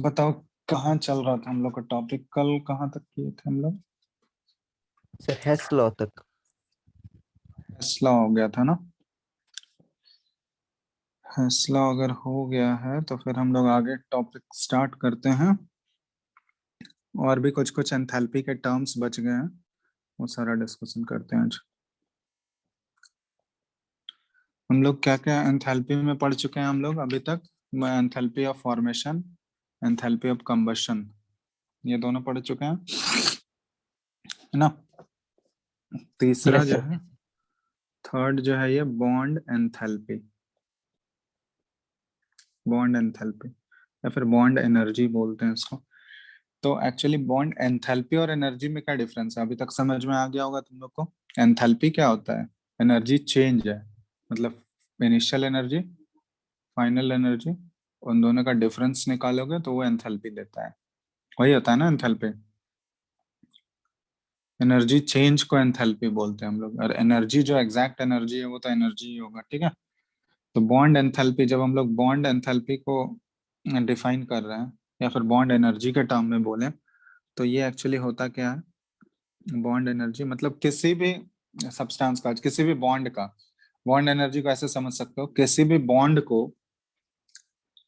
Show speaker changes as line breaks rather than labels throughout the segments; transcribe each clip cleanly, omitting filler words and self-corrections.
बताओ कहाँ चल रहा था हम लोग का टॉपिक। कल कहाँ तक किए थे हम लोग?
सर हेस लॉ तक।
फैसला हो गया था ना। फैसला अगर हो गया है तो फिर हम लोग आगे टॉपिक स्टार्ट करते हैं। और भी कुछ कुछ एंथैल्पी के टर्म्स बच गए हैं, वो सारा डिस्कशन करते हैं आज। हम लोग क्या क्या एंथैल्पी में पढ़ चुके हैं हम लोग अभी तक? Enthalpy of formation, enthalpy of combustion, ये दोनों पढ़ चुके हैं, है ना। तीसरा
यस
जो
सर।
है, थर्ड जो है, ये बॉन्ड एंथैल्पी, बॉन्ड एंथैल्पी या फिर बॉन्ड एनर्जी बोलते हैं इसको। तो एक्चुअली बॉन्ड एंथैल्पी और एनर्जी में क्या डिफरेंस है, अभी तक समझ में आ गया होगा तुम लोग को। एंथैल्पी क्या होता है? एनर्जी चेंज है, मतलब इनिशियल एनर्जी, फाइनल एनर्जी, उन दोनों का डिफरेंस निकालोगे तो वो एंथैल्पी देता है। वही होता है ना एंथैल्पी। एनर्जी चेंज को एंथैल्पी बोलते हैं हम लोग, और एनर्जी जो एग्जैक्ट एनर्जी है वो तो एनर्जी ही होगा, ठीक है। तो बॉन्ड एंथैल्पी, जब हम लोग बॉन्ड एंथैल्पी को डिफाइन कर रहे हैं या फिर बॉन्ड एनर्जी के टर्म में बोले, तो ये एक्चुअली होता क्या है? बॉन्ड एनर्जी मतलब किसी भी सब्सटेंस का, किसी भी बॉन्ड का बॉन्ड एनर्जी को ऐसे समझ सकते हो, किसी भी बॉन्ड को,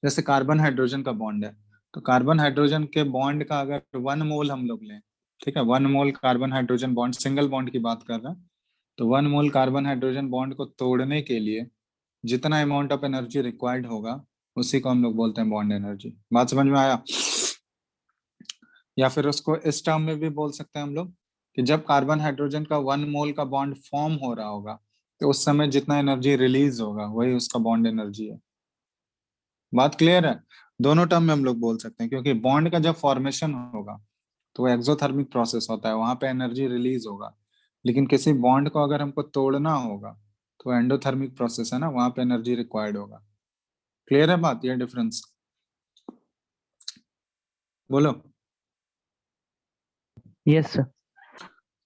जैसे कार्बन हाइड्रोजन का बॉन्ड है, तो कार्बन हाइड्रोजन के बॉन्ड का अगर 1 मोल हम लोग लें, ठीक है, 1 mole carbon hydrogen bond, single bond की बात कर रहे हैं, तो 1 मोल कार्बन हाइड्रोजन बॉन्ड को तोड़ने के लिए जितना अमाउंट ऑफ एनर्जी रिक्वायर्ड होगा, उसी को हम लोग बोलते हैं बॉन्ड एनर्जी। बात समझ में आया? या फिर उसको इस टर्म में भी बोल सकते हैं हम लोग कि जब कार्बन हाइड्रोजन का 1 मोल का बॉन्ड फॉर्म हो रहा होगा, तो उस समय जितना एनर्जी रिलीज होगा वही उसका बॉन्ड एनर्जी है। बात क्लियर है? दोनों टर्म में हम लोग बोल सकते हैं, क्योंकि बॉन्ड का जब फॉर्मेशन होगा तो वो एक्सोथर्मिक प्रोसेस होता है, वहां पे एनर्जी रिलीज होगा। लेकिन किसी बॉन्ड को अगर हमको तोड़ना होगा तो एंडोथर्मिक प्रोसेस है ना, वहां पे एनर्जी रिक्वायर्ड होगा। क्लियर है बात, ये डिफरेंस? बोलो।
Yes sir.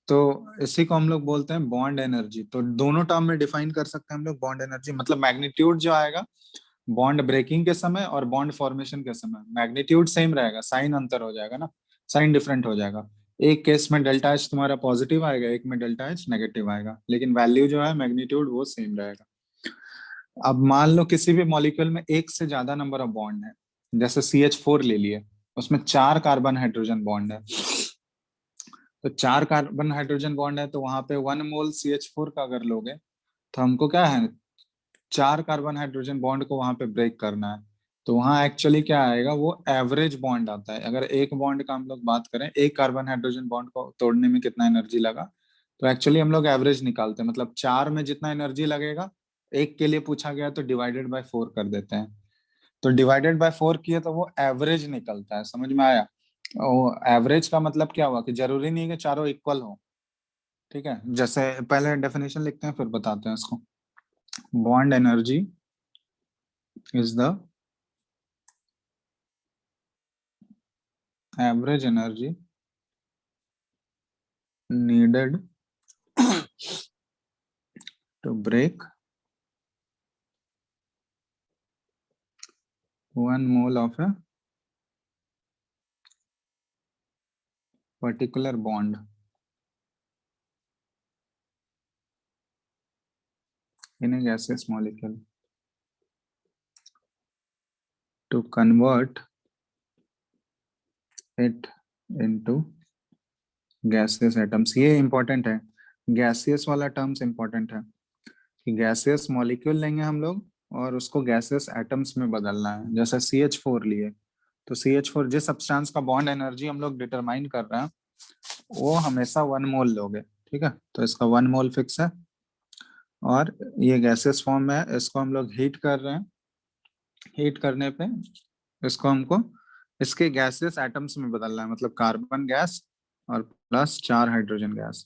तो इसी को हम लोग बोलते हैं बॉन्ड एनर्जी। तो दोनों टर्म में डिफाइन कर सकते हैं हम लोग बॉन्ड एनर्जी, मतलब मैग्नीट्यूड जो आएगा बॉन्ड ब्रेकिंग के समय और बॉन्ड फॉर्मेशन के समय, मैग्नीट्यूड सेम रहेगा, साइन अंतर हो जाएगा ना, साइन डिफरेंट हो जाएगा। एक केस में डेल्टा एच तुम्हारा पॉजिटिव आएगा, एक में डेल्टा एच नेगेटिव आएगा, लेकिन वैल्यू जो है मैग्नीट्यूड वो सेम रहेगा। अब मान लो किसी भी मॉलिक्यूल में एक से ज्यादा नंबर ऑफ बॉन्ड है, जैसे CH4 ले लिए, उसमें 4 कार्बन हाइड्रोजन बॉन्ड है। तो 4 कार्बन हाइड्रोजन बॉन्ड है, तो वहां पे 1 मोल CH4 का अगर लोगे, तो हमको क्या है, 4 कार्बन हाइड्रोजन बॉन्ड को वहां पे ब्रेक करना है। तो वहां एक्चुअली क्या आएगा, वो एवरेज बॉन्ड आता है। अगर एक बॉन्ड का हम लोग बात करें, एक कार्बन हाइड्रोजन बॉन्ड को तोड़ने में कितना एनर्जी लगा, तो एक्चुअली हम लोग एवरेज निकालते हैं, मतलब 4 में जितना एनर्जी लगेगा, एक के लिए पूछा गया तो डिवाइडेड बाय 4 कर देते हैं। तो डिवाइडेड बाय 4 किए तो वो एवरेज निकलता है। समझ में आया? एवरेज का मतलब क्या हुआ कि जरूरी नहीं है कि चारों इक्वल हो, ठीक है। जैसे पहले डेफिनेशन लिखते हैं फिर बताते हैं इसको। Bond energy is the average energy needed to break 1 mole of a particular bond in a gaseous molecule to convert it into gaseous atoms। ये इंपॉर्टेंट है, गैसियस वाला टर्म्स इंपॉर्टेंट है कि गैसियस मॉलिक्यूल लेंगे हम लोग और उसको गैसियस एटम्स में बदलना है। जैसे CH4 लिए, तो CH4 जिस सब्सटेंस का बॉन्ड एनर्जी हम लोग डिटरमाइन कर रहे हैं, वो हमेशा 1 मोल लोगे, ठीक है। तो इसका 1 मोल फिक्स है, और ये गैसेस फॉर्म में है, इसको हम लोग हीट कर रहे हैं। हीट करने पे इसको हमको इसके गैसेस एटम्स में बदलना है, मतलब कार्बन गैस और प्लस 4 हाइड्रोजन गैस,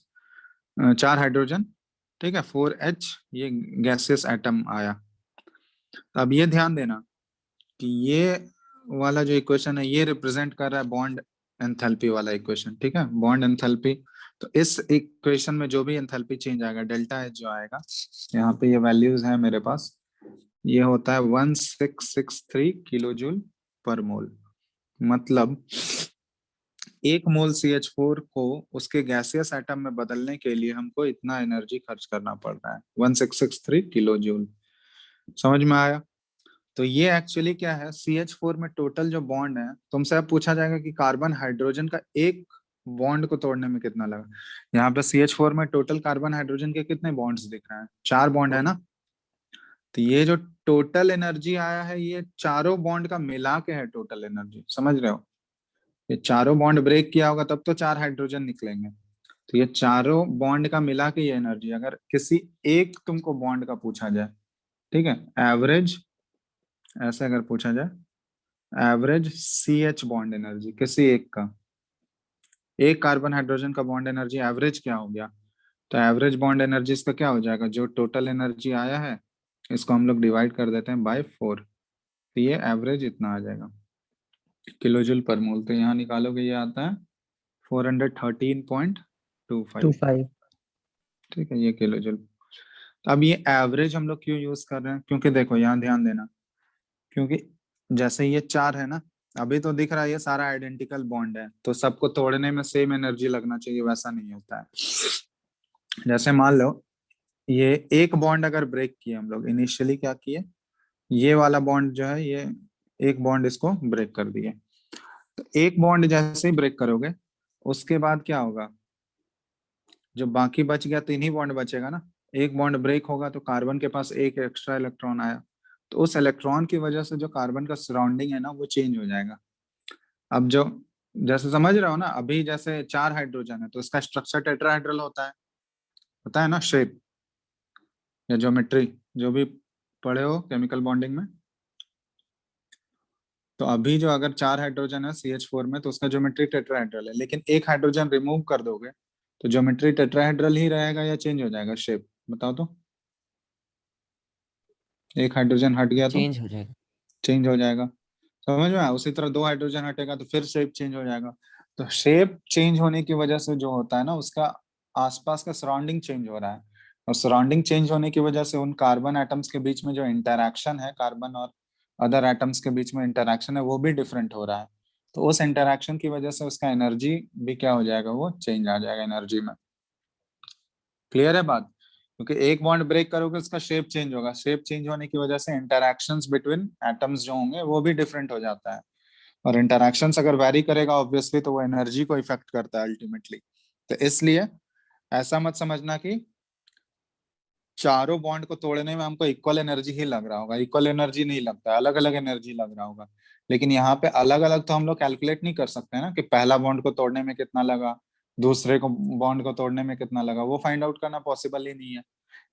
4 हाइड्रोजन, ठीक है, 4H, ये गैसेस एटम आया। तो अब ये ध्यान देना कि ये वाला जो इक्वेशन है ये रिप्रेजेंट कर रहा है बॉन्ड एंथैल्पी वाला इक्वेशन, ठीक है, बॉन्ड एंथैल्पी। तो इस इक्वेशन में जो भी एंथैल्पी चेंज आएगा, डेल्टा एच जो आएगा, यहाँ पे ये वैल्यूज है मेरे पास, ये होता है 1663 किलो जूल पर मोल। मतलब 1 मोल CH4 को उसके गैसियस एटम में बदलने के लिए हमको इतना एनर्जी खर्च करना पड़ रहा है, 1663 किलो जूल। समझ में आया? तो ये एक्चुअली क्या है, CH4 में टोटल जो बॉन्ड है, तुमसे अब पूछा जाएगा कि कार्बन हाइड्रोजन का एक बॉन्ड को तोड़ने में कितना लगा। यहाँ पे CH4 में टोटल कार्बन हाइड्रोजन के कितने बॉन्ड्स दिख रहे हैं, 4 बॉन्ड है ना। तो ये जो टोटल एनर्जी आया है, ये चारों बॉन्ड का मिला के है टोटल एनर्जी, समझ रहे हो? ये चारों बॉन्ड ब्रेक किया होगा तब तो 4 हाइड्रोजन निकलेंगे। तो ये चारों बॉन्ड का मिला के ये एनर्जी, अगर किसी एक तुमको बॉन्ड का पूछा जाए, ठीक है, एवरेज, ऐसे अगर पूछा जाए एवरेज CH बॉन्ड एनर्जी किसी एक का, एक कार्बन हाइड्रोजन का बॉन्ड एनर्जी एवरेज क्या हो गया, तो एवरेज बॉन्ड एनर्जी इसका क्या हो जाएगा, जो टोटल एनर्जी आया है इसको हम लोग डिवाइड कर देते हैं बाय 4, तो ये एवरेज इतना आ जाएगा किलो जूल पर मोल। तो यहाँ निकालोगे ये आता है 413.25।
25।
ठीक है, ये किलो जूल। अब ये एवरेज हम लोग क्यों यूज कर रहे हैं, क्योंकि देखो यहाँ ध्यान देना, क्योंकि जैसे ये 4 है ना, अभी तो दिख रहा है ये सारा आइडेंटिकल बॉन्ड है, तो सबको तोड़ने में सेम एनर्जी लगना चाहिए, वैसा नहीं होता है। जैसे मान लो ये एक बॉन्ड अगर ब्रेक किए हम लोग, इनिशियली क्या किए, ये वाला बॉन्ड जो है, ये एक बॉन्ड इसको ब्रेक कर दिए, तो एक बॉन्ड जैसे ही ब्रेक करोगे उसके बाद क्या होगा, जो बाकी बच गया 3 ही बॉन्ड बचेगा ना। एक बॉन्ड ब्रेक होगा तो कार्बन के पास एक एक्स्ट्रा इलेक्ट्रॉन आया, तो उस इलेक्ट्रॉन की वजह से जो कार्बन का सराउंडिंग है ना वो चेंज हो जाएगा। अब जो, जैसे समझ रहे हो ना, अभी जैसे 4 हाइड्रोजन है तो इसका स्ट्रक्चर टेट्राहेड्रल होता है ना, शेप या ज्योमेट्री, जो भी पढ़े हो केमिकल बॉन्डिंग में। तो अभी जो अगर 4 हाइड्रोजन है CH4 में तो उसका ज्योमेट्री टेट्राहेड्रल है, लेकिन एक हाइड्रोजन रिमूव कर दोगे तो ज्योमेट्री टेट्राहेड्रल ही रहेगा या चेंज हो जाएगा शेप, बताओ तो। एक हाइड्रोजन हट गया तो
चेंज हो जाएगा।
चेंज हो जाएगा, समझ में आया? उसी तरह 2 हाइड्रोजन हटेगा तो फिर शेप चेंज हो जाएगा। तो शेप चेंज होने की वजह से जो होता है ना, उसका आसपास का सराउंडिंग चेंज हो रहा है, और सराउंडिंग चेंज होने की वजह से उन कार्बन एटम्स के बीच में जो इंटरैक्शन है, कार्बन और अदर एटम्स के बीच में इंटरैक्शन है, वो भी डिफरेंट हो रहा है। तो उस इंटरैक्शन की वजह से उसका एनर्जी भी क्या हो जाएगा, वो चेंज आ जाएगा एनर्जी में। क्लियर है बात? क्योंकि एक बॉन्ड ब्रेक करोगे उसका शेप चेंज होगा, शेप चेंज होने की वजह से इंटरैक्शंस बिटवीन एटम्स जो होंगे वो भी डिफरेंट हो जाता है, और इंटरैक्शंस अगर वैरी करेगा ऑब्वियसली तो वो एनर्जी को इफेक्ट करता है अल्टीमेटली। तो इसलिए ऐसा मत समझना कि चारों बॉन्ड को तोड़ने में हमको इक्वल एनर्जी ही लग रहा होगा, इक्वल एनर्जी नहीं लगता, अलग अलग एनर्जी लग रहा होगा। लेकिन यहाँ पे अलग अलग तो हम लोग कैलकुलेट नहीं कर सकते ना, कि पहला बॉन्ड को तोड़ने में कितना लगा, दूसरे को बॉन्ड को तोड़ने में कितना लगा, वो फाइंड आउट करना पॉसिबल ही नहीं है।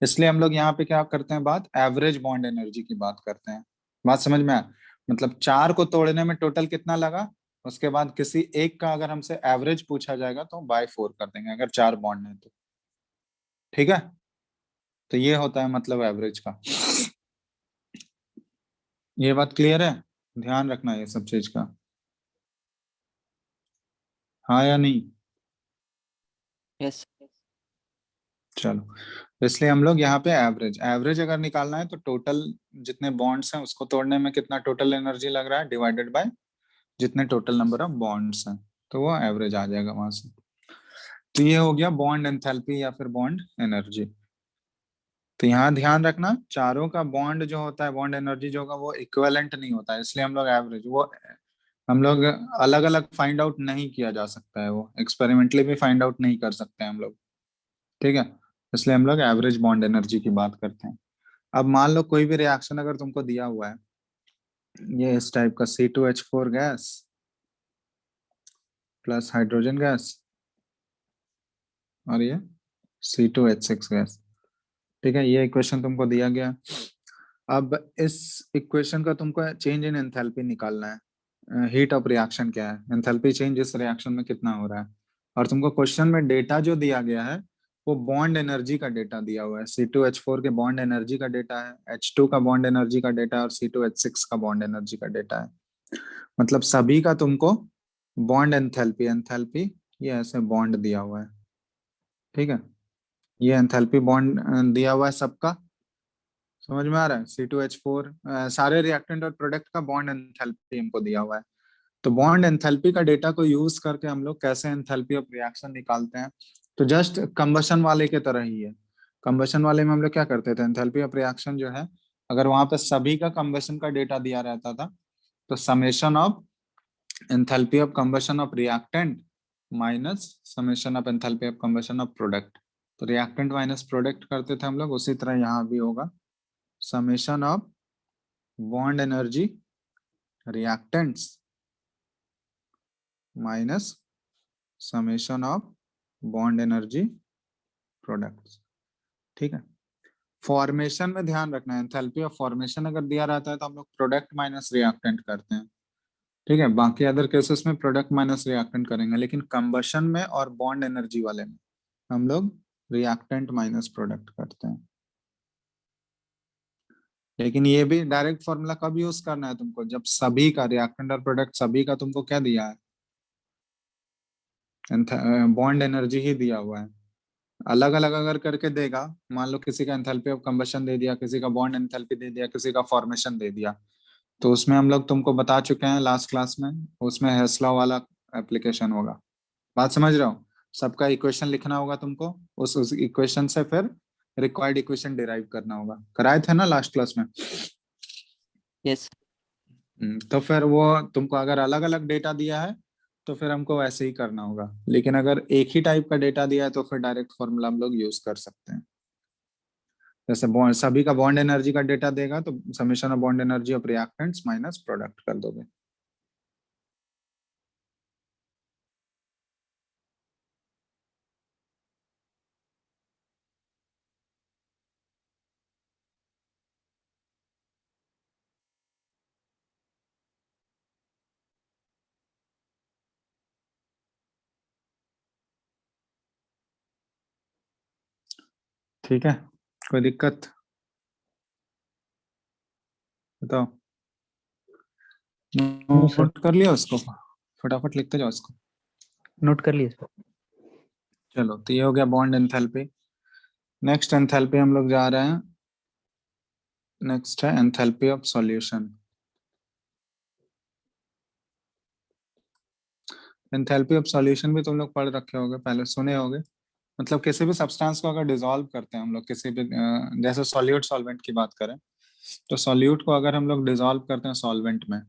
इसलिए हम लोग यहाँ पे क्या करते हैं, बात एवरेज बॉन्ड एनर्जी की बात करते हैं। बात समझ में आया? मतलब 4 को तोड़ने में टोटल कितना लगा, उसके बाद किसी एक का अगर हमसे एवरेज पूछा जाएगा तो बाय 4 कर देंगे, अगर 4 बॉन्ड है तो। ठीक है, तो ये होता है मतलब एवरेज का। ये बात क्लियर है? ध्यान रखना ये सब चीज का, हाँ या नहीं?
यस।
चलो, तो इसलिए हम लोग यहाँ पे एवरेज एवरेज अगर निकालना है तो टोटल जितने बॉन्ड्स हैं उसको तोड़ने में कितना टोटल एनर्जी लग रहा है, डिवाइडेड बाय जितने टोटल नंबर ऑफ बॉन्ड्स हैं, तो वो एवरेज आ जाएगा वहां से। तो ये हो गया बॉन्ड एंथैल्पी या फिर बॉन्ड एनर्जी। तो यहाँ ध्यान रखना, चारों का बॉन्ड जो होता है, बॉन्ड एनर्जी जो होगा वो इक्विवेलेंट नहीं होता है, इसलिए हम लोग एवरेज, वो हम लोग अलग अलग फाइंड आउट नहीं किया जा सकता है, वो एक्सपेरिमेंटली भी फाइंड आउट नहीं कर सकते हम लोग। ठीक है, इसलिए हम लोग एवरेज बॉन्ड एनर्जी की बात करते हैं। अब मान लो कोई भी रिएक्शन अगर तुमको दिया हुआ है, ये इस टाइप का C2H4 gas plus hydrogen gas, और ये C2H6 गैस। ठीक है, ये इक्वेशन तुमको दिया गया। अब इस इक्वेशन का तुमको चेंज इन एंथैल्पी निकालना है, हीट ऑफ रिएक्शन क्या है, एंथैल्पी चेंज इस रिएक्शन में कितना हो रहा है। और तुमको क्वेश्चन में डेटा जो दिया गया है वो बॉन्ड एनर्जी का डेटा दिया हुआ है, C2H4 के बॉन्ड एनर्जी का डेटा है, H2 का बॉन्ड एनर्जी का डेटा है, और C2H6 का बॉन्ड एनर्जी का डेटा है। मतलब सभी का तुमको बॉन्ड एंथैल्पी एंथैल्पी ये ऐसे बॉन्ड दिया हुआ है। ठीक है, ये एंथैल्पी बॉन्ड दिया हुआ है सबका, समझ में आ रहा है? C2H4 सारे रिएक्टेंट और प्रोडक्ट का बॉन्ड एंथैल्पी हमको दिया हुआ है। तो बॉन्ड एंथैल्पी का डेटा को यूज करके हम लोग कैसे एंथैल्पी ऑफ रिएक्शन निकालते हैं, तो जस्ट कंबशन वाले के तरह ही है। कंबशन वाले में हम लोग क्या करते थे, एंथैल्पी ऑफ रिएक्शन जो है, अगर वहां पे सभी का कंबशन का डेटा दिया रहता था, तो summation of enthalpy of combustion of reactant minus summation of enthalpy of combustion of product. तो रिएक्टेंट माइनस प्रोडक्ट करते थे हम लोग, उसी तरह यहाँ भी होगा summation of bond energy reactants minus summation of bond energy products. ठीक है। फॉर्मेशन में ध्यान रखना है, एंथैल्पी ऑफ फॉर्मेशन अगर दिया रहता है तो हम लोग प्रोडक्ट माइनस रिएक्टेंट करते हैं। ठीक है, बाकी अदर केसेस में प्रोडक्ट माइनस रिएक्टेंट करेंगे, लेकिन कंबशन में और बॉन्ड एनर्जी वाले में हम लोग रिएक्टेंट माइनस प्रोडक्ट करते हैं। लेकिन ये भी डायरेक्ट फॉर्मूला कब यूज करना है तुमको, जब सभी का रिएक्टेंट और प्रोडक्ट सभी का तुमको क्या दिया है, बॉन्ड एनर्जी ही दिया हुआ है। अलग अलग अगर करके देगा, मान लो किसी का एंथैल्पी ऑफ कंबशन दे दिया, किसी का बॉन्ड एंथैल्पी दे दिया, किसी का फॉर्मेशन दे दिया, तो उसमें हम लोग तुमको बता चुके हैं लास्ट क्लास में, उसमें हेसला वाला एप्लीकेशन होगा। बात समझ रहे हो, सबका इक्वेशन लिखना होगा तुमको, उस इक्वेशन से फिर रिक्वायर्ड इक्वेशन डिराइव करना होगा। कराए थे ना लास्ट क्लास में।
yes,
तो फिर वो तुमको अगर अलग अलग डेटा दिया है तो फिर हमको वैसे ही करना होगा, लेकिन अगर एक ही टाइप का डेटा दिया है तो फिर डायरेक्ट फॉर्मूला हम लोग यूज कर सकते हैं। जैसे बॉन्ड सभी का बॉन्ड एनर्जी का डेटा देगा तो summation of bond energy of reactants minus product कर दोगे। ठीक है, कोई दिक्कत बताओ।
नो सर,
नोट कर लिया उसको, फटाफट लिखते जाओ उसको।
नोट कर लिए सर।
चलो, तो ये हो गया बॉन्ड एंथैल्पी। नेक्स्ट एंथैल्पी हम लोग जा रहे हैं, नेक्स्ट है enthalpy of solution. Enthalpy of solution भी तुम लोग पढ़ रखे होगे, पहले सुने होगे। मतलब किसी भी सब्सटेंस को अगर डिसॉल्व करते हैं हम लोग, किसी भी जैसे सॉल्यूट सॉल्वेंट की बात करें, तो सॉल्यूट को अगर हम लोग डिसॉल्व करते हैं सॉल्वेंट में,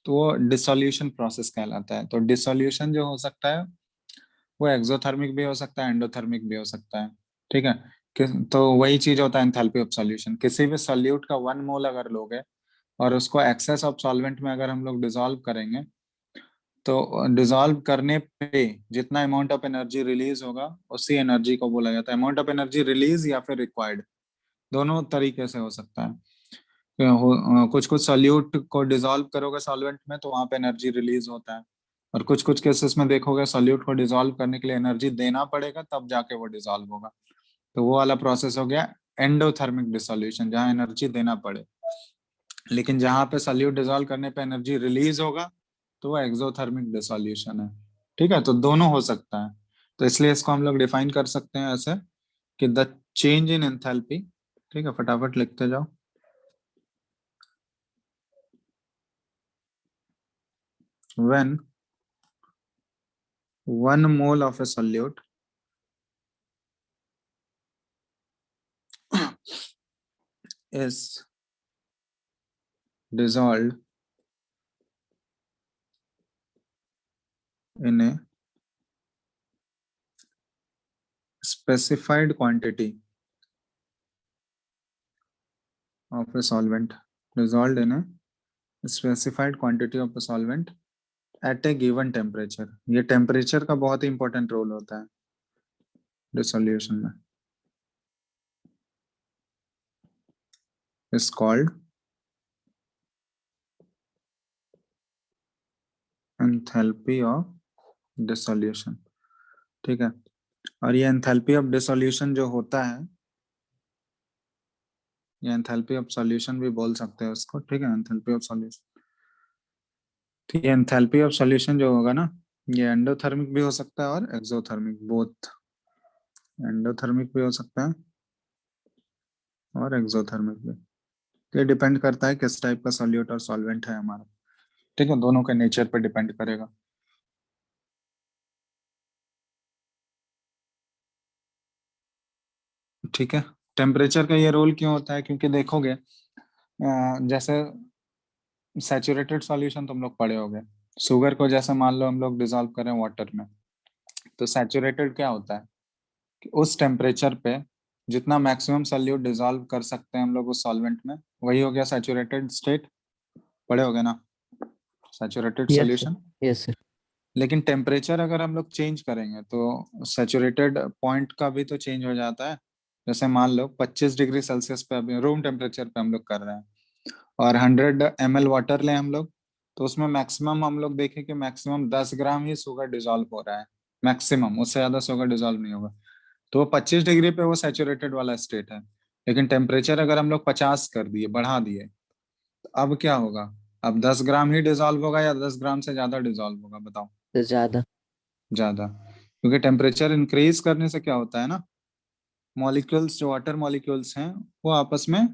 तो वो डिसोल्यूशन प्रोसेस कहलाता है। तो डिसोल्यूशन जो हो सकता है वो एक्सोथर्मिक भी हो सकता है, एंडोथर्मिक भी हो सकता है। ठीक है, तो वही चीज होता है एंथैल्पी ऑफ सॉल्यूशन। किसी भी सॉल्यूट का 1 मोल अगर लोगे और उसको एक्सेस ऑफ सॉल्वेंट में अगर हम लोग डिसॉल्व करेंगे, तो डिसॉल्व करने पे जितना अमाउंट ऑफ एनर्जी रिलीज होगा, उसी एनर्जी को बोला जाता है अमाउंट ऑफ एनर्जी रिलीज या फिर रिक्वायर्ड। दोनों तरीके से हो सकता है। कुछ कुछ सॉल्यूट को डिसॉल्व करोगे सॉल्वेंट में तो वहां पे एनर्जी रिलीज होता है, और कुछ कुछ केसेस में देखोगे सॉल्यूट को डिसॉल्व करने के लिए एनर्जी देना पड़ेगा तब जाके वो डिसॉल्व होगा। तो वो वाला प्रोसेस हो गया एंडोथर्मिक डिसोल्यूशन, जहाँ एनर्जी देना पड़े। लेकिन जहाँ पे सॉल्यूट डिसॉल्व करने पे एनर्जी रिलीज होगा तो वो एक्सोथर्मिक डिसोल्यूशन है। ठीक है, तो दोनों हो सकता है। तो इसलिए इसको हम लोग डिफाइन कर सकते हैं ऐसे कि द चेंज इन एंथैल्पी। ठीक है, फटाफट लिखते जाओ। when 1 mole of a solute is dissolved in a specified quantity of a solvent, dissolved in a specified quantity of a solvent at a given temperature। ये टेम्परेचर का बहुत ही important role होता है डिसोल्यूशन में। is called enthalpy of dissolution। ठीक है, और ये एंथैल्पी ऑफ डिसोल्यूशन जो होता है, ये एंथैल्पी ऑफ सॉल्यूशन भी बोल सकते हैं उसको। ठीक है, एंथैल्पी ऑफ सॉल्यूशन। ठीक है, एंथैल्पी ऑफ सॉल्यूशन जो होगा ना, ये एंडोथर्मिक भी हो सकता है और एक्सोथर्मिक, बोथ। एंडोथर्मिक भी हो सकता है और एक्सोथर्मिक भी। ये डिपेंड करता है किस टाइप का सॉल्यूट और सॉल्वेंट है हमारा। ठीक है, दोनों के नेचर पे डिपेंड करेगा। ठीक है, टेम्परेचर का ये रोल क्यों होता है, क्योंकि देखोगे जैसे सैचुरेटेड सॉल्यूशन तुम लोग पढ़े होगे, शुगर को जैसे मान लो हम लोग डिजोल्व करें वाटर में, तो सैचुरेटेड क्या होता है कि उस टेम्परेचर पे जितना मैक्सिमम सॉल्यूट डिजोल्व कर सकते हैं हम लोग उस सॉल्वेंट में, वही हो गया सैचुरेटेड स्टेट। पढ़े होगे ना saturated
Yes, sir.
Solution.
Yes, sir.
लेकिन टेम्परेचर अगर हम लोग चेंज करेंगे तो सैचुरेटेड पॉइंट का भी तो चेंज हो जाता है। जैसे मान लो 25 डिग्री सेल्सियस पे अभी रूम टेम्परेचर पे हम लोग कर रहे हैं, और 100 ml वाटर लें हम लोग, तो उसमें मैक्सिमम हम लोग देखें कि मैक्सिमम 10 ग्राम ही शुगर डिजोल्व हो रहा है, मैक्सिमम, उससे ज्यादा शुगर डिजोल्व नहीं होगा। तो वो 25 डिग्री पे वो सैचुरेटेड वाला स्टेट है। लेकिन टेम्परेचर अगर हम लोग 50 कर दिए, बढ़ा दिए, तो अब क्या होगा, अब 10 ग्राम ही डिजोल्व होगा या 10 ग्राम से ज्यादा डिजोल्व होगा, बताओ।
तो ज्यादा।
ज्यादा, क्योंकि टेम्परेचर इंक्रीज करने से क्या होता है ना, मॉलिक्यूल्स जो वाटर मॉलिक्यूल्स हैं वो आपस में,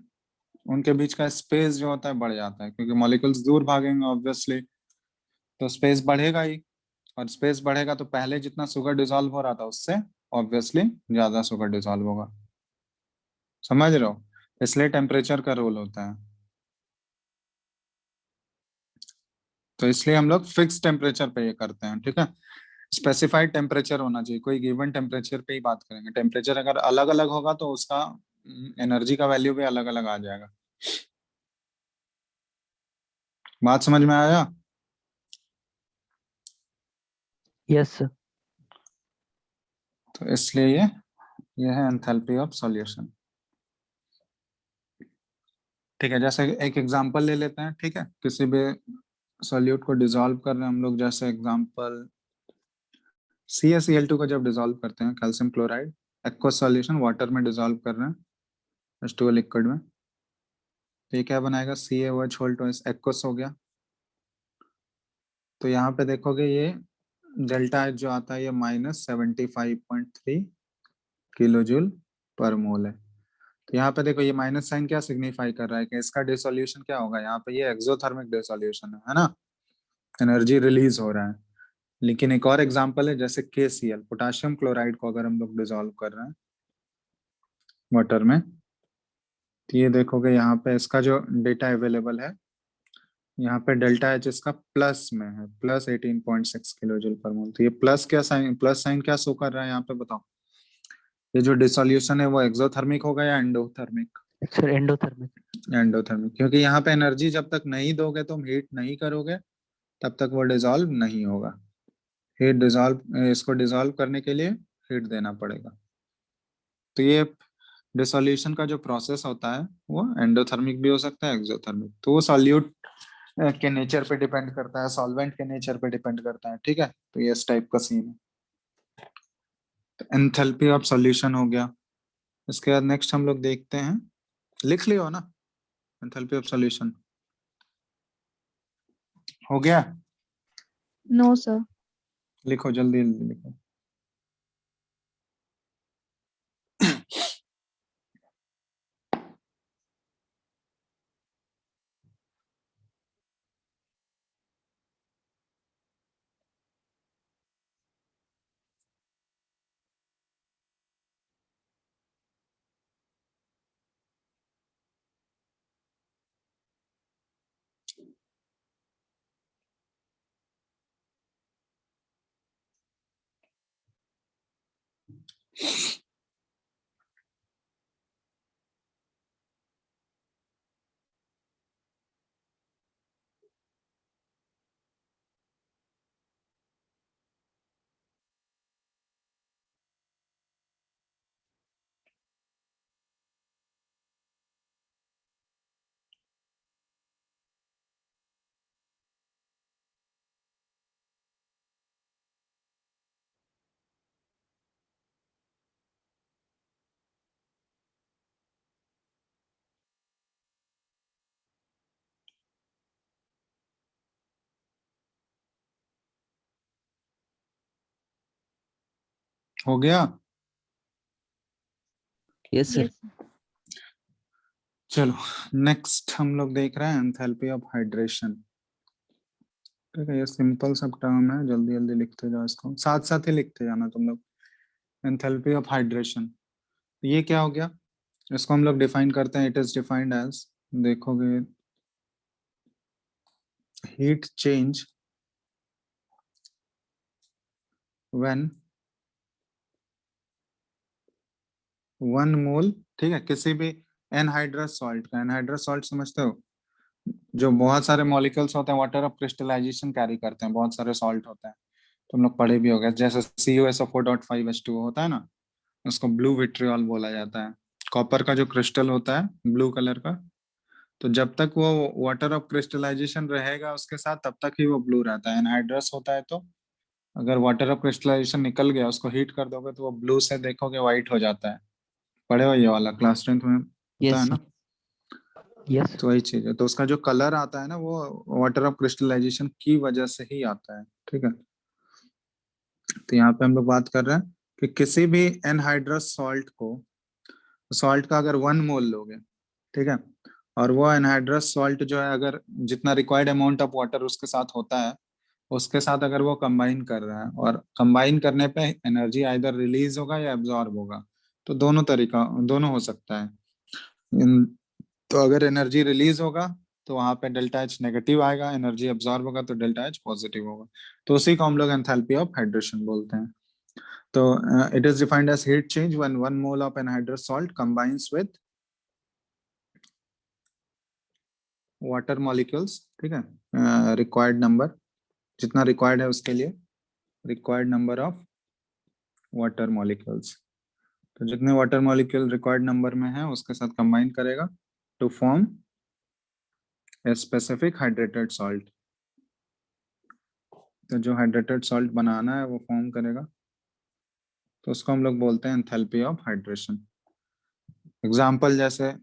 उनके बीच का स्पेस जो होता है बढ़ जाता है, क्योंकि मॉलिक्यूल्स दूर भागेंगे ऑब्वियसली, तो स्पेस बढ़ेगा ही। और स्पेस बढ़ेगा तो पहले जितना शुगर डिजोल्व हो रहा था उससे ऑब्वियसली ज्यादा शुगर डिजोल्व होगा। समझ रहे हो, इसलिए टेम्परेचर का रोल होता है। तो इसलिए हम लोग फिक्स टेम्परेचर पे ये करते हैं, ठीक है। स्पेसिफाइड टेम्परेचर होना चाहिए, कोई गिवन टेम्परेचर पे ही बात करेंगे। टेम्परेचर अगर अलग अलग होगा तो उसका एनर्जी का वैल्यू भी अलग अलग आ जाएगा। बात समझ में आया।
Yes, sir.
तो इसलिए ये है एंथैल्पी ऑफ सॉल्यूशन। ठीक है, जैसे एक एग्जांपल ले लेते हैं, ठीक है, किसी भी सॉल्यूट को डिसॉल्व कर रहे हैं हम लोग, जैसे एग्जांपल CaCl2 को जब डिसॉल्व करते हैं, calcium chloride aqueous solution water में डिसॉल्व कर रहे हैं H2O लिक्विड में, तो ये क्या बनाएगा, CaOH होल टू एक्वस हो गया। तो यहाँ पे देखोगे ये डेल्टा H जो आता है ये -75.3 किलो जूल पर मोल है। तो यहाँ पे देखो ये माइनस साइन क्या सिग्निफाई कर रहा है कि इसका डिसोल्यूशन क्या होगा, यहाँ पे ये एक्सोथर्मिक डिसोल्यूशन है ना, एनर्जी रिलीज हो रहा है। लेकिन एक और एग्जांपल है, जैसे KCl पोटाशियम क्लोराइड को अगर हम लोग डिसॉल्व कर रहे हैं वाटर में, तो ये देखोगे यहाँ पे इसका जो डेटा अवेलेबल है, यहाँ पे डेल्टा एच इसका प्लस में है, +18.6 किलो जूल पर मोल। तो ये प्लस साइन क्या शो कर रहा है यहाँ पे, बताओ। ये जो डिसोल्यूशन है वो एक्सोथर्मिक होगा या एंडोथर्मिक।
Sir, endothermic.
एंडोथर्मिक, क्योंकि यहाँ पे एनर्जी जब तक नहीं दोगे, तुम हीट नहीं करोगे, तब तक वो डिसॉल्व नहीं होगा। हीट डिसॉल्व, इसको डिसॉल्व करने के लिए हीट देना पड़ेगा। तो ये डिसोल्यूशन का जो प्रोसेस होता है वो एंडोथर्मिक भी हो सकता है, एक्सोथर्मिक। तो वो सॉल्यूट के नेचर पे डिपेंड करता है, सॉल्वेंट के नेचर पे डिपेंड करता है, ठीक है। तो ये इस टाइप का सीन है। तो एंथैल्पी ऑफ सॉल्यूशन हो गया। इसके बाद नेक्स्ट हम लोग देखते हैं, लिख लियो ना, एंथैल्पी ऑफ सॉल्यूशन हो गया।
No, sir.
लिखो जल्दी जल्दी लिखो। हो गया।
Yes, sir.
Yes.
चलो नेक्स्ट हम लोग देख रहे हैं एंथैल्पी ऑफ हाइड्रेशन। ठीक है, ये सिंपल सब टर्म है, जल्दी जल्दी लिखते जाओ इसको, साथ साथ ही लिखते जाना तुम लोग। एंथैल्पी ऑफ हाइड्रेशन, ये क्या हो गया, इसको हम लोग डिफाइन करते हैं, इट इज डिफाइंड एज, देखोगे, हीट चेंज व्हेन 1 मोल, ठीक है, किसी भी एनहाइड्रस सॉल्ट का, एनहाइड्रस सॉल्ट समझते हो, जो बहुत सारे मॉलिक्यूल्स होते हैं, वाटर ऑफ क्रिस्टलाइजेशन कैरी करते हैं, बहुत सारे सॉल्ट होते हैं, तुम लोग पढ़े भी होंगे, जैसे CuSO4.5H2O होता है ना, उसको ब्लू विट्रियल बोला जाता है। कॉपर का जो क्रिस्टल होता है ब्लू कलर का, तो जब तक वो वाटर ऑफ क्रिस्टलाइजेशन रहेगा उसके साथ, तब तक ही वो ब्लू रहता है। एनहाइड्रस होता है, तो अगर वाटर ऑफ क्रिस्टलाइजेशन निकल गया, उसको हीट कर दोगे तो वो ब्लू से देखोगे व्हाइट हो जाता है। पढ़े हो ये वाला, क्लास 10th में होता है
Yes,
ना।
sir.
यस
तो वही चीज है, तो उसका जो कलर आता है ना, वो वाटर ऑफ क्रिस्टलाइजेशन की वजह से ही आता है। ठीक है, तो यहाँ पे हम लोग बात कर रहे हैं कि किसी भी एनहाइड्रस सॉल्ट को, सॉल्ट का अगर 1 मोल लोगे, ठीक है, और वो एनहाइड्रस सॉल्ट जो है, अगर जितना रिक्वायर्ड अमाउंट ऑफ वाटर उसके साथ होता है, उसके साथ अगर वो कंबाइन कर रहा है, और कंबाइन करने पे एनर्जी आइदर रिलीज होगा या एब्जॉर्ब होगा, तो दोनों हो सकता है। तो अगर एनर्जी रिलीज होगा तो वहां पे डेल्टा एच नेगेटिव आएगा, एनर्जी एब्जॉर्ब होगा तो डेल्टा एच पॉजिटिव होगा, तो उसी को हम लोग एंथैल्पी ऑफ हाइड्रेशन बोलते हैं। तो it is defined as heat change when 1 mole of anhydrous salt combines with water molecules, ठीक है, रिक्वायर्ड नंबर, जितना रिक्वायर्ड है उसके लिए, required number of water molecules, तो जितने वाटर मॉलिक्यूल रिक्वायर्ड नंबर में है उसके साथ कंबाइन करेगा to form a specific hydrated salt. तो जो हाइड्रेटेड सॉल्ट बनाना है वो फॉर्म करेगा, तो उसको हम लोग बोलते हैं एंथैल्पी ऑफ हाइड्रेशन। एग्जाम्पल, जैसे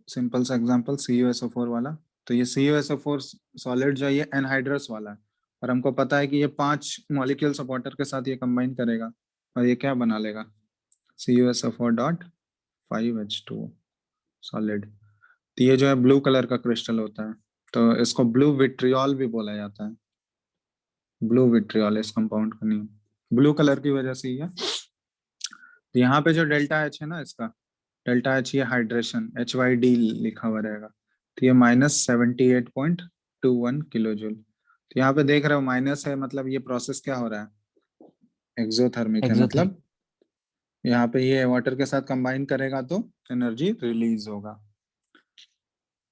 सिंपल सा एग्जाम्पल CuSO4 वाला, तो ये CuSO4 सॉलिड जो है ये एनहाइड्रस वाला है, और हमको पता है कि ये 5 मॉलिक्यूल्स ऑफ वाटर के साथ ये कंबाइन करेगा, और ये क्या बना लेगा, CuSO4.5H2O सॉलिड। तो ये जो है ब्लू कलर का क्रिस्टल होता है, तो इसको ब्लू विट्रियल भी बोला जाता है। ब्लू विट्रियल इस कंपाउंड का नेम, ब्लू कलर की वजह से ही है। तो यहाँ पे जो डेल्टा एच है ना, इसका डेल्टा एच, ये हाइड्रेशन HYD लिखा हुआ रहेगा, तो ये -78.21 किलो जूल। तो यहाँ पे देख रहे हो माइनस है, मतलब ये प्रोसेस क्या हो रहा है, एक्सोथर्मिक है,
Exotherm.
मतलब यहाँ पे ये वाटर के साथ कंबाइन करेगा तो एनर्जी रिलीज होगा,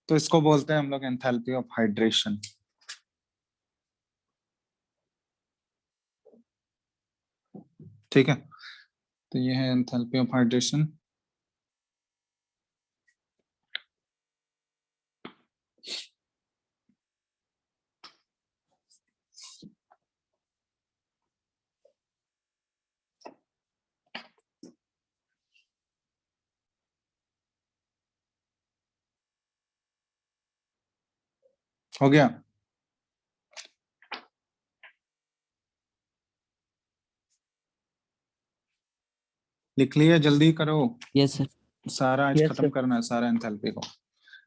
तो इसको बोलते हैं हम लोग एंथैल्पी ऑफ हाइड्रेशन। ठीक है, तो ये है एंथैल्पी ऑफ हाइड्रेशन। हो गया, लिख लिया, जल्दी करो,
Yes, sir.
सारा आज
Yes,
खत्म
sir.
करना है सारा एंथैल्पी को।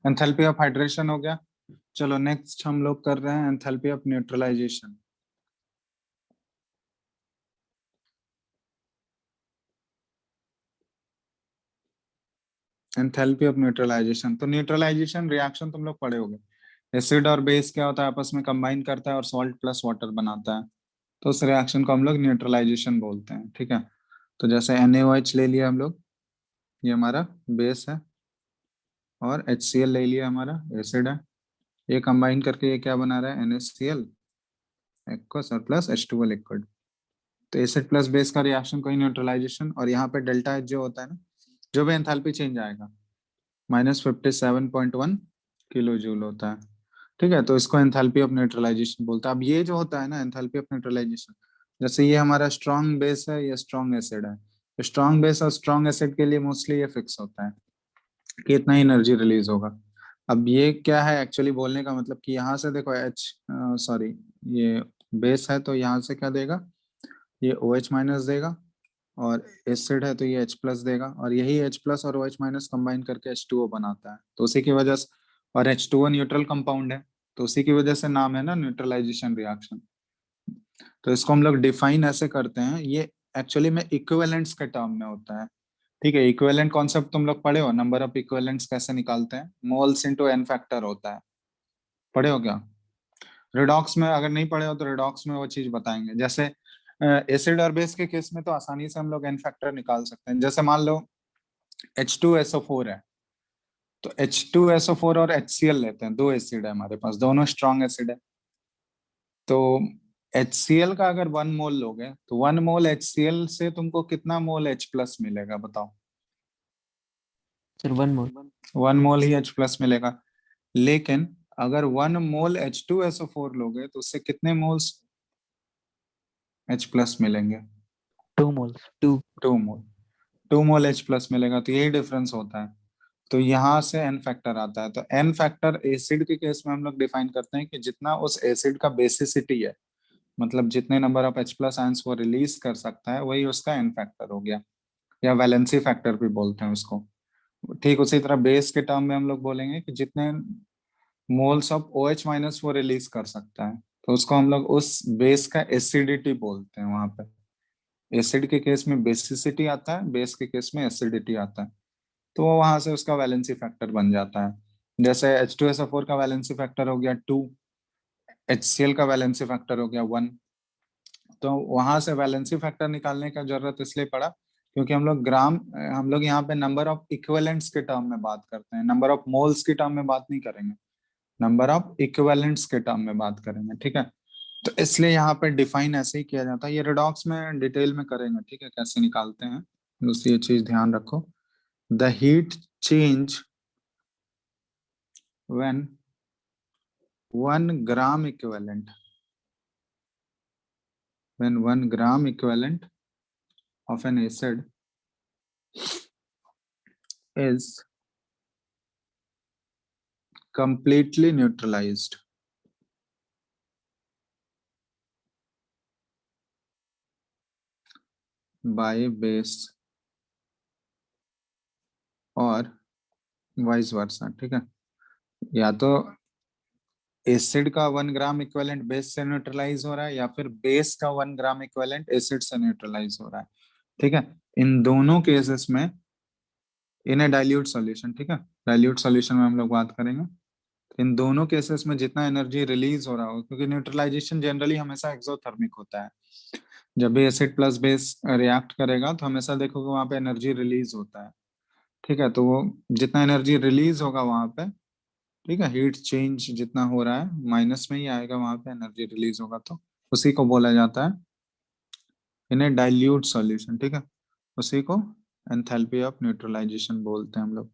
एंथैल्पी ऑफ हाइड्रेशन हो गया, चलो नेक्स्ट हम लोग कर रहे हैं enthalpy of neutralization. Enthalpy of neutralization, तो न्यूट्रलाइजेशन रिएक्शन तुम लोग पढ़े होंगे, एसिड और बेस क्या होता है, आपस में कंबाइन करता है और सॉल्ट प्लस वाटर बनाता है, तो उस रिएक्शन को हम लोग न्यूट्रलाइजेशन बोलते हैं। ठीक है, तो जैसे NaOH ले लिया हम लोग, ये हमारा बेस है, और HCl ले लिया हमारा एसिड है, ये कंबाइन करके ये क्या बना रहा है, NaCl एक्वस और प्लस H2O लिक्विड। तो एसिड प्लस बेस का रिएक्शन कोई न्यूट्रलाइजेशन, और यहाँ पे डेल्टा H जो होता है ना, जो भी एंथैल्पी चेंज आएगा -57.1 किलो जूल होता है। ठीक है, तो इसको एंथैल्पी ऑफ न्यूट्रलाइजेशन बोलता है। अब ये जो होता है ना एंथैल्पी ऑफ न्यूट्रलाइजेशन, जैसे ये हमारा स्ट्रॉन्ग बेस है, ये स्ट्रॉन्ग एसिड है, तो स्ट्रॉन्ग बेस और स्ट्रॉन्ग एसिड के लिए मोस्टली ये फिक्स होता है कि इतना ही एनर्जी रिलीज होगा। अब ये क्या है एक्चुअली बोलने का मतलब, कि यहाँ से देखो सॉरी, ये बेस है तो यहाँ से क्या देगा, ये OH माइनस देगा, और एसिड है तो ये H प्लस देगा, और यही H प्लस और OH माइनस कंबाइन करके H2O बनाता है, तो उसी की वजह से, और H2O न्यूट्रल कंपाउंड है, तो उसी की वजह से नाम है ना न्यूट्रलाइजेशन रिएक्शन। तो इसको हम लोग डिफाइन ऐसे करते हैं, ये एक्चुअली में इक्विवेलेंट्स के टर्म में होता है। ठीक है, इक्विवेलेंट कॉन्सेप्ट तुम लोग पढ़े हो, नंबर ऑफ इक्विवेलेंट्स कैसे निकालते हैं, मोल्स इनटू एन फैक्टर होता है, पढ़े हो क्या? रिडॉक्स में अगर नहीं पढ़े हो तो रिडॉक्स में वो चीज बताएंगे। जैसे एसिड और बेस के केस में तो आसानी से हम लोग एन फैक्टर निकाल सकते हैं। जैसे मान लो H2SO4 है, तो H2SO4 और HCl लेते हैं, दो एसिड है हमारे पास, दोनों स्ट्रॉन्ग एसिड है। तो HCl का अगर 1 मोल लोगे तो 1 मोल HCl से तुमको कितना मोल H प्लस मिलेगा बताओ?
सर 1 मोल।
1 मोल ही H प्लस मिलेगा। लेकिन अगर 1 मोल H2SO4 लोगे तो उससे कितने मोल्स H प्लस मिलेंगे?
2 moles.
2 मोल। 2 मोल H प्लस मिलेगा, तो यही डिफरेंस होता है। तो यहाँ से एन फैक्टर आता है। तो एन फैक्टर एसिड के केस में हम लोग डिफाइन करते हैं कि जितना उस एसिड का बेसिसिटी है, मतलब जितने number of H plus ions वो रिलीज कर सकता है, वही उसका एन फैक्टर हो गया, या वैलेंसी फैक्टर भी बोलते हैं उसको। ठीक उसी तरह बेस के टर्म में हम लोग बोलेंगे कि जितने मोल्स ऑफ OH माइनस वो रिलीज कर सकता है, तो उसको हम लोग उस बेस का एसिडिटी बोलते हैं। वहां पे एसिड के केस में बेसिसिटी आता है, बेस के केस में एसिडिटी आता है, तो वो वहां से उसका वैलेंसी फैक्टर बन जाता है। जैसे H2SO4 का वैलेंसी फैक्टर हो गया 2, HCl का वैलेंसी फैक्टर हो गया 1। तो वहां से वैलेंसी फैक्टर निकालने का जरूरत इसलिए पड़ा क्योंकि हम लोग यहाँ पे नंबर ऑफ इक्विवेलेंट्स के टर्म में बात करते हैं, नंबर ऑफ मोल्स के टर्म में बात नहीं करेंगे, नंबर ऑफ इक्विवेलेंट्स के टर्म में बात करेंगे। ठीक है, तो इसलिए यहाँ पे डिफाइन ऐसे ही किया जाता है। ये रिडॉक्स में डिटेल में करेंगे, ठीक है, कैसे निकालते हैं, दूसरी ये चीज ध्यान रखो। The heat change when 1 gram equivalent, when 1 gram equivalent of an acid is completely neutralized by base और वाइस वर्सा। ठीक है, या तो एसिड का 1 ग्राम इक्विवेलेंट बेस से न्यूट्रलाइज हो रहा है, या फिर बेस का 1 ग्राम इक्विवेलेंट एसिड से न्यूट्रलाइज हो रहा है। ठीक है, इन दोनों केसेस में इन ए डाइल्यूट सॉल्यूशन, ठीक है, डाइल्यूट सॉल्यूशन में हम लोग बात करेंगे, इन दोनों केसेस में जितना एनर्जी रिलीज हो रहा हो, क्योंकि न्यूट्रलाइजेशन जनरली हमेशा एक्सोथर्मिक होता है, जब भी एसिड प्लस बेस रिएक्ट करेगा तो हमेशा देखोगे वहां पे एनर्जी रिलीज होता है। ठीक है, तो वो जितना एनर्जी रिलीज होगा वहां पे, ठीक है, हीट चेंज जितना हो रहा है माइनस में ही आएगा, वहां पे एनर्जी रिलीज होगा, तो उसी को बोला जाता है इन ए डाइल्यूट सॉल्यूशन। ठीक है, उसी को एंथैल्पी ऑफ न्यूट्रलाइजेशन बोलते हैं हम लोग,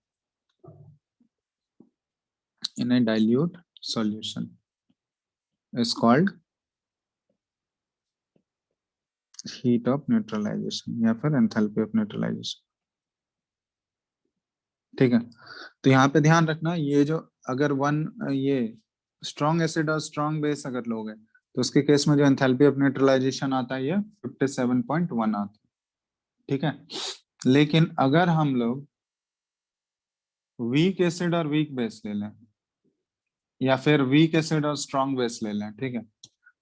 in a dilute solution is called heat of neutralization या फिर एंथैल्पी ऑफ न्यूट्रलाइजेशन। ठीक है, तो यहाँ पे ध्यान रखना, ये जो अगर ये स्ट्रॉन्ग एसिड और स्ट्रॉन्ग बेस अगर लोगे तो उसके केस में जो एंथैल्पी ऑफ न्यूट्रलाइजेशन आता है ये 57.1 आता है। ठीक है, लेकिन अगर हम लोग वीक एसिड और वीक बेस ले लें, या फिर वीक एसिड और स्ट्रॉन्ग बेस ले लें, ठीक है,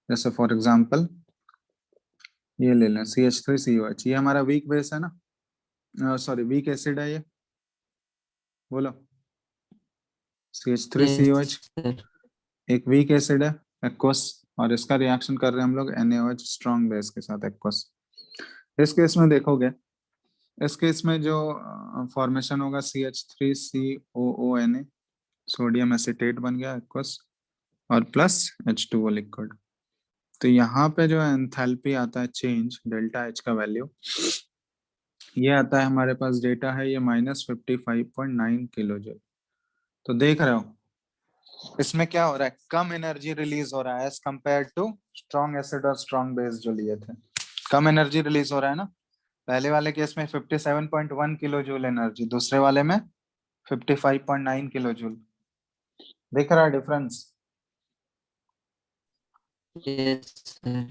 जैसे फॉर एग्जांपल ये ले लें CH3COH, ये हमारा वीक बेस है ना, सॉरी वीक एसिड है ये, बोलो CH3COH
यस सर।
एक वीक एसिड है एक्वस, और इसका रिएक्शन कर रहे हैं हम लोग NaOH स्ट्रॉन्ग बेस के साथ एक्वस। इस केस में देखोगे, इस केस में जो फॉर्मेशन होगा CH3COONA, सोडियम एसिटेट बन गया एक्वस, और प्लस H2O लिक्विड। तो यहाँ पे जो एंथैल्पी आता है चेंज, डेल्टा H का वैल्यू ये आता है हमारे पास, डेटा है ये -55.9 किलो जूल। तो देख रहे हो इसमें क्या हो रहा है, कम एनर्जी रिलीज हो रहा है as compare to strong acid और स्ट्रॉन्ग बेस जो लिए थे, कम एनर्जी रिलीज हो रहा है ना। पहले वाले केस में 57.1 किलो जूल एनर्जी, दूसरे वाले में 55.9 किलो जूल। देख रहा है डिफरेंस?
Yes sir.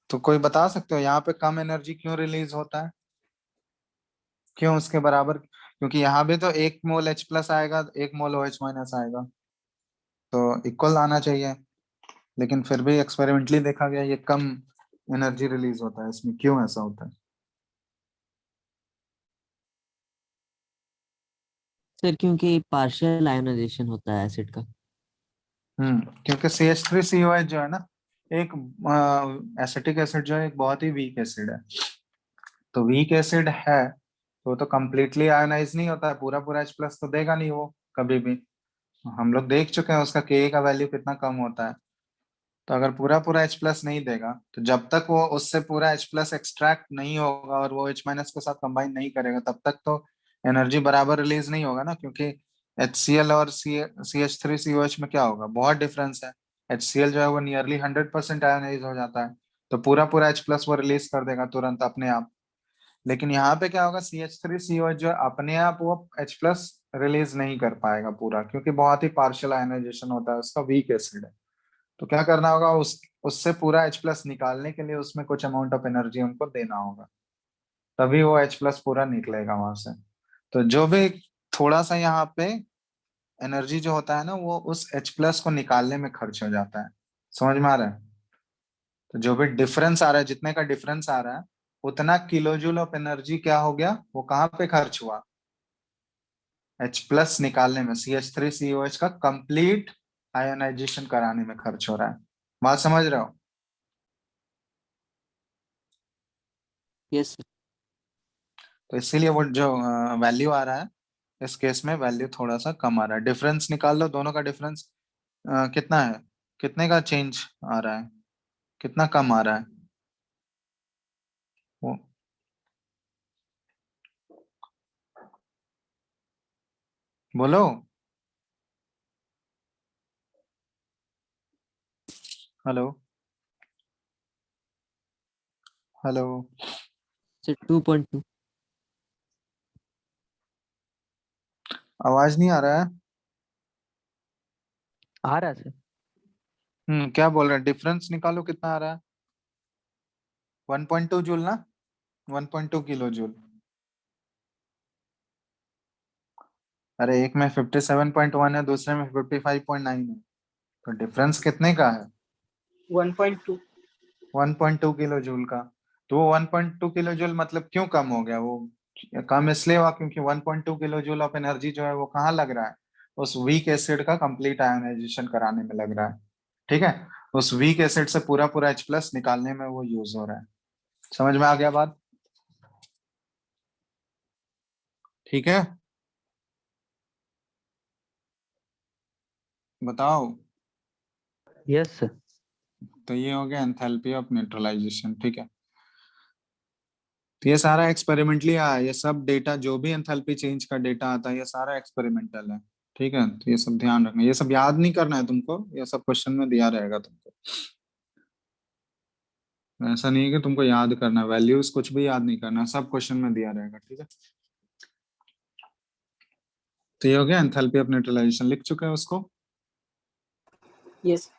तो कोई बता सकते हो यहाँ पे कम एनर्जी क्यों रिलीज होता है, क्यों उसके बराबर? क्योंकि यहाँ भी तो 1 मोल H प्लस आएगा, 1 मोल OH माइनस आएगा। तो इक्वल आना चाहिए, लेकिन फिर भी एक्सपेरिमेंटली देखा गया ये कम एनर्जी रिलीज होता है इसमें। क्यों ऐसा होता है?
सर क्योंकि पार्शियल आयोनाइजेशन होता है एसिड का।
क्योंकि CH3COH जो है ना, एक एसिटिक एसिड जो है एक बहुत ही वीक एसिड है। तो वीक एसिड है तो कंप्लीटली आयोनाइज नहीं होता है, पूरा पूरा H+ तो देगा नहीं वो कभी भी। हम लोग देख चुके हैं उसका Ka का वैल्यू कितना कम होता है। तो अगर पूरा पूरा H+ नहीं देगा तो जब तक वो उससे पूरा H+ एक्सट्रैक्ट नहीं होगा और वो H- के साथ कंबाइन नहीं करेगा तब तक तो एनर्जी बराबर रिलीज नहीं होगा ना, क्योंकि HCl और CH3COH में क्या होगा, बहुत डिफरेंस है। HCl जो है वो नियरली 100% आयोनाइज हो जाता है, तो पूरा पूरा H+ वो रिलीज कर देगा तुरंत अपने आप। लेकिन यहाँ पे क्या होगा, CH3COH जो है अपने आप वो H+ रिलीज नहीं कर पाएगा पूरा, क्योंकि बहुत ही पार्शियल आयोनाइजेशन होता है, उसका वीक एसिड है। तो क्या करना होगा, उससे पूरा H+ निकालने के लिए उसमें कुछ अमाउंट ऑफ एनर्जी उनको देना होगा, तभी वो H+ पूरा निकलेगा वहां से। तो जो भी थोड़ा सा यहाँ पे एनर्जी जो होता है ना, वो उस H+ को निकालने में खर्च हो जाता है। समझ में आ रहा है? तो जो भी डिफरेंस आ रहा है, जितने का डिफरेंस आ रहा है, उतना किलो जूल ऑफ एनर्जी क्या हो गया, वो कहाँ पे खर्च हुआ, H+ निकालने में, CH3COH का कंप्लीट आयोनाइजेशन कराने में खर्च हो रहा है। बात समझ रहे हो?
Yes sir.
तो इसीलिए वो जो वैल्यू आ रहा है, इस केस में वैल्यू थोड़ा सा कम आ रहा है। डिफरेंस निकाल लो, दोनों का डिफरेंस कितना है, कितने का चेंज आ रहा है, कितना कम आ रहा है वो। बोलो। हेलो। हेलो।
सर 2.2।
आवाज नहीं आ रहा है।
आ रहा है सर।
क्या बोल रहे हैं, डिफरेंस निकालो कितना आ रहा है। 1.2 जूल ना, 1.2 किलो जूल। अरे एक में 57.1 है, दूसरे में 55.9 है, तो डिफरेंस कितने का है,
1.2।
1.2 किलो जूल का। तो वो 1.2 किलो जूल मतलब क्यों कम हो गया वो, कम इसलिए हुआ क्योंकि 1.2 किलो जूल ऑफ एनर्जी जो है वो कहाँ लग रहा है, उस वीक एसिड का कंप्लीट आयोनाइजेशन कराने में लग रहा है। ठीक है, उस वीक एसिड से पूरा पूरा H+ निकालने में वो यूज हो रहा है। समझ में आ गया बात? ठीक है, बताओ।
Yes sir.
तो ये हो गया एंथैल्पी ऑफ न्यूट्रलाइजेशन। ठीक है, तो ये सारा एक्सपेरिमेंटली आया, ये सब डेटा जो भी एंथैल्पी चेंज का डेटा आता है ये सारा एक्सपेरिमेंटल है। ठीक है, तो ये सब ध्यान रखना, ये सब याद नहीं करना है तुमको, ये सब क्वेश्चन में दिया रहेगा तुमको। ऐसा नहीं है कि तुमको याद करना, वैल्यूज कुछ भी याद नहीं करना, सब क्वेश्चन में दिया रहेगा। ठीक है, तो ये हो गया एंथैल्पी ऑफ न्यूट्रलाइजेशन, लिख चुके हैं उसको।
यस।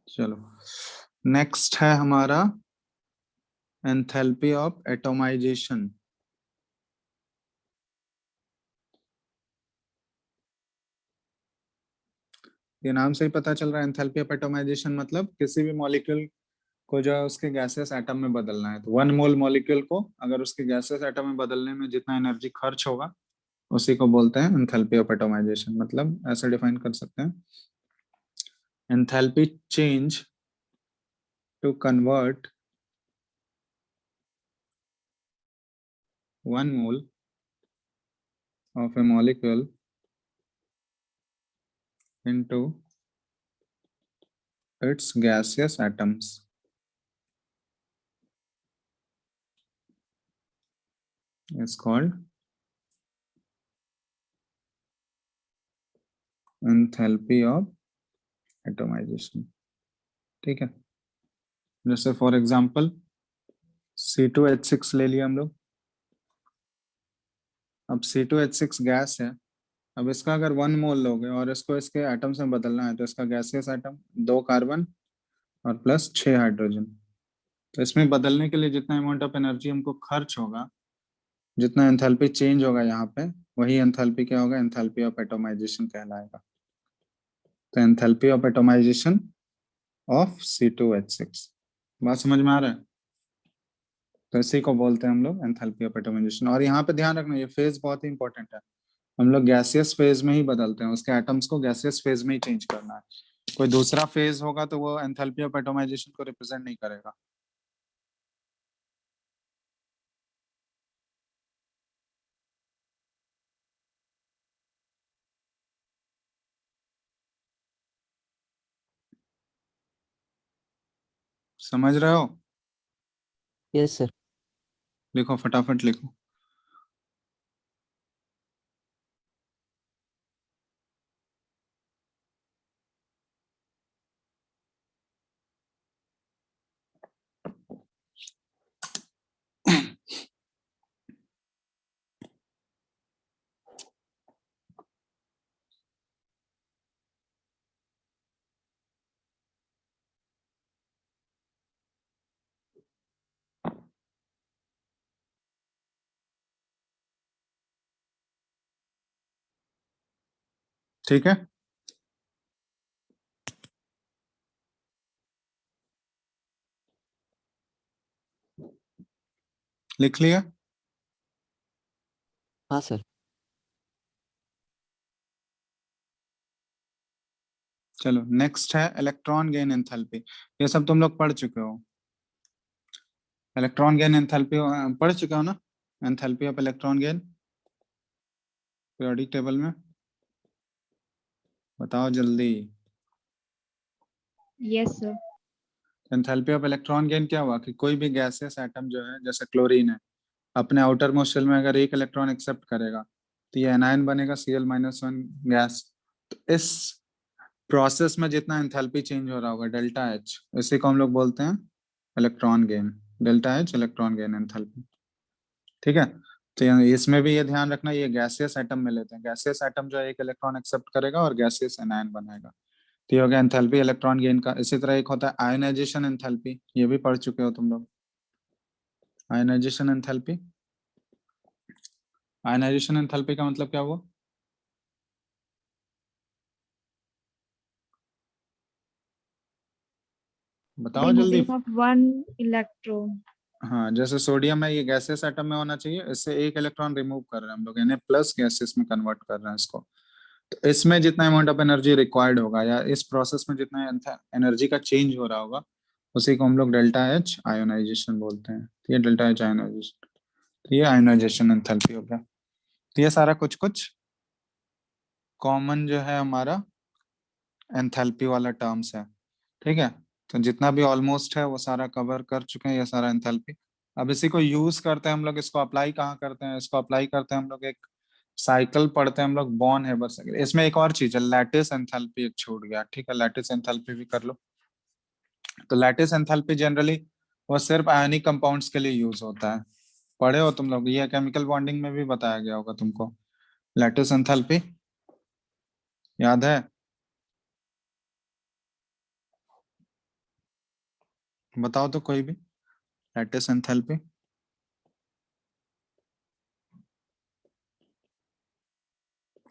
चलो, नेक्स्ट है हमारा एंथैल्पी ऑफ एटोमाइजेशन। ये नाम से ही पता चल रहा है, एंथैल्पी ऑफ एटोमाइजेशन मतलब किसी भी मॉलिक्यूल को जो है उसके गैसेस एटम में बदलना है। तो 1 मोल मॉलिक्यूल को अगर उसके गैसेस एटम में बदलने में जितना एनर्जी खर्च होगा, उसी को बोलते हैं एंथैल्पी ऑफ एटोमाइजेशन। मतलब ऐसे डिफाइन कर सकते हैं, enthalpy change to convert 1 mole of a molecule into its gaseous atoms is called enthalpy of atomization। ठीक है, जैसे फॉर एग्जांपल C2H6 ले लिया हम लोग। अब C2H6 गैस है, अब इसका अगर 1 मोल लोगे और इसको इसके एटम से बदलना है, तो इसका गैसियस एटम 2 कार्बन और प्लस 6 हाइड्रोजन। तो इसमें बदलने के लिए जितना अमाउंट ऑफ एनर्जी हमको खर्च होगा, जितना एंथैल्पी चेंज होगा यहाँ पे, वही एंथैल्पी क्या होगा, एंथैल्पी ऑफ एटोमाइजेशन कहलाएगा। तो enthalpy of atomization of C2H6। बात समझ में आ रहा है? तो इसी को बोलते हैं हम लोग एंथैल्पी ऑफ एटोमाइजेशन। और यहाँ पे ध्यान रखना, ये फेज बहुत ही इंपॉर्टेंट है। हम लोग गैसियस फेज में ही बदलते हैं, उसके एटम्स को गैसियस फेज में ही चेंज करना है। कोई दूसरा फेज होगा तो वो एंथैल्पी ऑफ एटोमाइजेशन को रिप्रेजेंट नहीं करेगा। समझ रहे हो?
Yes sir.
लिखो, फटाफट लिखो। ठीक है, लिख लिया?
हाँ सर।
चलो नेक्स्ट है इलेक्ट्रॉन गेन एंथैल्पी। ये सब तुम लोग पढ़ चुके हो। इलेक्ट्रॉन गेन एंथैल्पी पढ़ चुके हो ना? Enthalpy of electron gain periodic table में, बताओ जल्दी।
Yes, sir.
Enthalpy of electron gain क्या हुआ कि कोई भी गैसियस एटम जो है, जैसे क्लोरीन है, अपने आउटर मोस्ट शेल में अगर एक इलेक्ट्रॉन एक्सेप्ट करेगा तो ये एनायन बनेगा Cl-1 गैस। तो इस प्रोसेस में जितना एंथैल्पी चेंज हो रहा होगा डेल्टा एच, इसी को हम लोग बोलते हैं electron gain. Delta H electron gain enthalpy. ठीक है, तो इसमें भी ये ध्यान रखना, ये गैसियस एटम में लेते हैं। गैसियस एटम जो है एक इलेक्ट्रॉन एक्सेप्ट करेगा और गैसियस एनायन बनाएगा। तो ये हो गया एंथैल्पी इलेक्ट्रॉन गेन का। इसी तरह एक होता है आयनाइजेशन एंथैल्पी, ये भी पढ़ चुके हो तुम लोग। आयनाइजेशन एंथैल्पी, आयनाइजेशन एंथैल्पी का मतलब क्या हुआ? बताओ जल्दी।
Removing of one electron.
हाँ, जैसे सोडियम है, ये गैसियस एटम में होना चाहिए, इससे एक इलेक्ट्रॉन रिमूव कर रहे हैं हम लोग, यानी प्लस गैसेस में कन्वर्ट कर रहे हैं इसको। तो इसमें जितना अमाउंट ऑफ एनर्जी रिक्वायर्ड होगा या इस प्रोसेस में जितना एनर्जी का चेंज हो रहा होगा, उसी को हम लोग डेल्टा एच आयोनाइजेशन बोलते हैं। तो ये डेल्टा एच आयोनाइजेशन, तो ये आयोनाइजेशन एंथैल्पी हो गया। तो ये सारा कुछ कुछ कॉमन जो है हमारा एंथैल्पी वाला टर्म्स है। ठीक है, तो जितना भी ऑलमोस्ट है वो सारा कवर कर चुके हैं, ये सारा एंथैल्पी। अब इसी को यूज करते हैं हम लोग, इसको अप्लाई कहाँ करते हैं? इसको अप्लाई करते हैं हम लोग, एक साइकिल पढ़ते हैं हम लोग, बॉर्न हेबर साइकिल। इसमें एक और चीज है, लैटिस एंथैल्पी एक छूट गया। ठीक है, लैटिस एंथैल्पी भी कर लो। तो लैटिस एंथैल्पी जनरली वो सिर्फ आयनिक कंपाउंड्स के लिए यूज होता है। पढ़े हो तुम लोग, ये केमिकल बॉन्डिंग में भी बताया गया होगा तुमको। लैटिस एंथैल्पी याद है? बताओ तो कोई भी, लैटिस एंथैल्पी।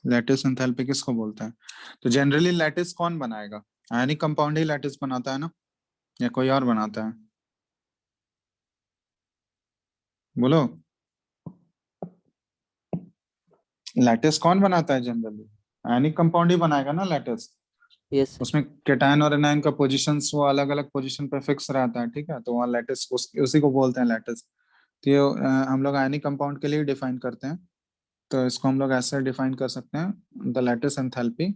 लैटिस एंथैल्पी किसको बोलते हैं? तो जनरली लैटिस कौन बनाएगा? आयनिक कंपाउंड ही लैटिस बनाता है ना, या कोई और बनाता है? बोलो, लैटिस कौन बनाता है जनरली? आयनिक कंपाउंड ही बनाएगा ना लैटिस।
Yes sir.
उसमें कैटायन और एनायन का पोजीशंस वो अलग अलग पोजीशन पे फिक्स रहता है। ठीक है, तो वहाँ लैटिस उसी को बोलते हैं लैटिस। तो ये हम लोग आयनिक कंपाउंड के लिए डिफाइन करते हैं। तो इसको हम लोग ऐसे डिफाइन कर सकते हैं, the lattice enthalpy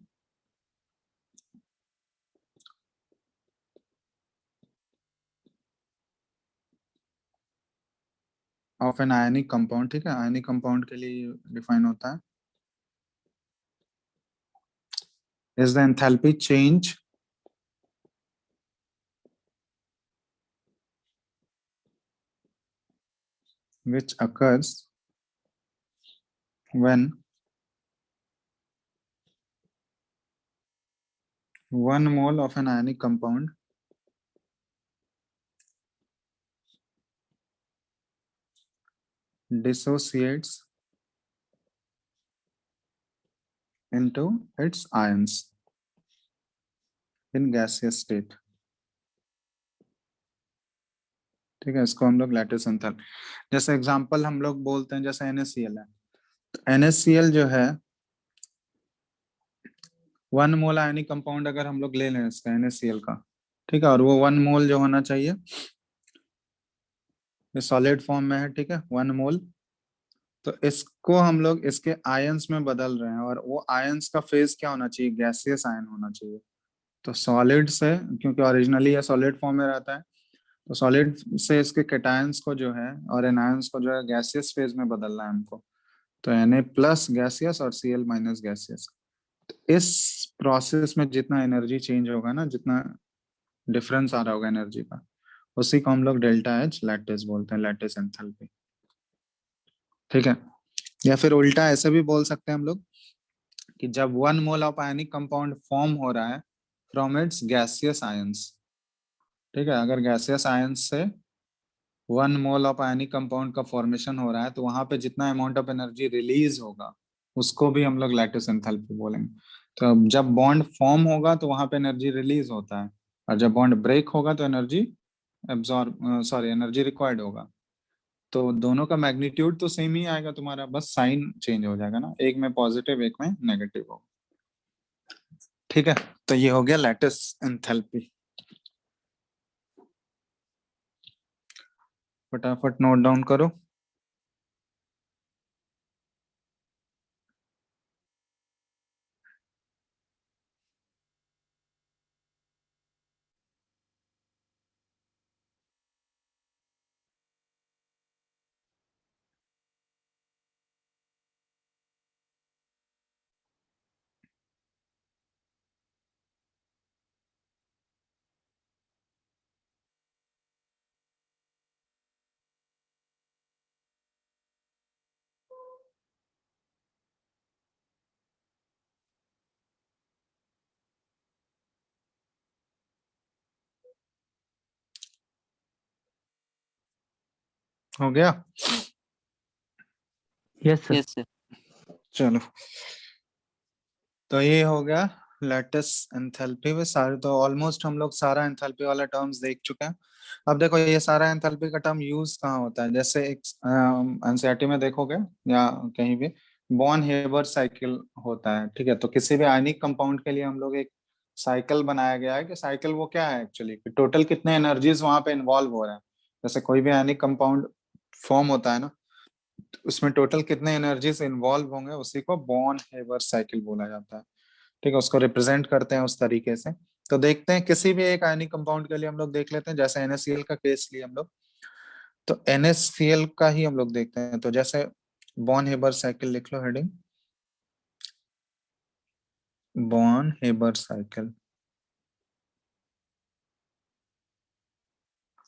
of an ionic compound. ठीक है, आयनिक कंपाउंड के लिए डिफाइन होता है, is the enthalpy change which occurs when 1 mole of an ionic compound dissociates into its ions. In gaseous state. ठीक है, इसको हम लोग लैटिस एंथैल्पी, जैसे एग्जांपल हम लोग बोलते हैं, जैसे NaCl है, तो NaCl जो है 1 मोल आयनिक कंपाउंड अगर हम लोग ले लें इसका NaCl का, ठीक है, और वो 1 मोल जो होना चाहिए ये सॉलिड फॉर्म में है, ठीक है, 1 मोल। तो इसको हम लोग इसके आयंस में बदल रहे हैं, और वो आयंस का फेज क्या होना चाहिए, गैसियस आयन होना चाहिए। तो सॉलिड से, क्योंकि ओरिजिनली ये सॉलिड फॉर्म में रहता है, तो सॉलिड से इसके कैटायंस को जो है और एनायंस को जो है गैसियस फेज में बदलना है हमको। तो Na प्लस गैसियस और Cl माइनस गैसियस। इस प्रोसेस में जितना एनर्जी चेंज होगा ना, जितना डिफरेंस आ रहा होगा एनर्जी का, उसी को हम लोग डेल्टा एच लैटिस बोलते हैं, लैटिस एंथैल्पी। ठीक है, या फिर उल्टा ऐसे भी बोल सकते हैं हम लोग कि जब 1 mole of ionic compound form हो रहा है फ्रॉम इट्स गैसियस आयंस, ठीक है, अगर गैसियस आयंस से 1 मोल ऑफ आयनिक कंपाउंड का फॉर्मेशन हो रहा है, तो वहां पे जितना अमाउंट ऑफ एनर्जी रिलीज होगा उसको भी हम लोग लैटिस एंथैल्पी बोलेंगे। तो जब बॉन्ड फॉर्म होगा तो वहां पे एनर्जी रिलीज होता है, और जब बॉन्ड ब्रेक होगा तो एनर्जी एनर्जी रिक्वायर्ड होगा। तो दोनों का मैग्नीट्यूड तो सेम ही आएगा तुम्हारा, बस साइन चेंज हो जाएगा ना, एक में पॉजिटिव एक में नेगेटिव होगा। ठीक है, तो ये हो गया लैटिस एंथैल्पी। फटाफट नोट डाउन करो। हो गया?
Yes sir.
Yes sir.
चलो, तो ये हो गया लैटिस एंथैल्पी में सारे, तो ऑलमोस्ट हम लोग सारा एंथैल्पी वाला टर्म्स देख चुके हैं। अब देखो ये सारा एंथैल्पी का टर्म यूज कहाँ होता है, जैसे एक एनसीईआरटी में देखोगे या कहीं भी बॉर्न हेबर साइकिल होता है। ठीक है, तो किसी भी आयनिक कंपाउंड के लिए हम लोग एक साइकिल बनाया गया है कि साइकिल वो क्या है एक्चुअली, टोटल कितने एनर्जीज वहां पे इन्वॉल्व हो रहे हैं। जैसे कोई भी आयनिक कंपाउंड फॉर्म होता है ना, उसमें टोटल कितने एनर्जीज इन्वॉल्व होंगे, उसी को बॉर्न हेबर साइकिल बोला जाता है। ठीक है, उसको रिप्रेजेंट करते हैं उस तरीके से। तो देखते हैं किसी भी एक आयनिक कंपाउंड के लिए हम लोग देख लेते हैं, जैसे NaCl का केस लिए हम लोग, तो NaCl का ही हम लोग देखते हैं। तो जैसे बॉर्न हेबर साइकिल लिख लो heading, Born Haber cycle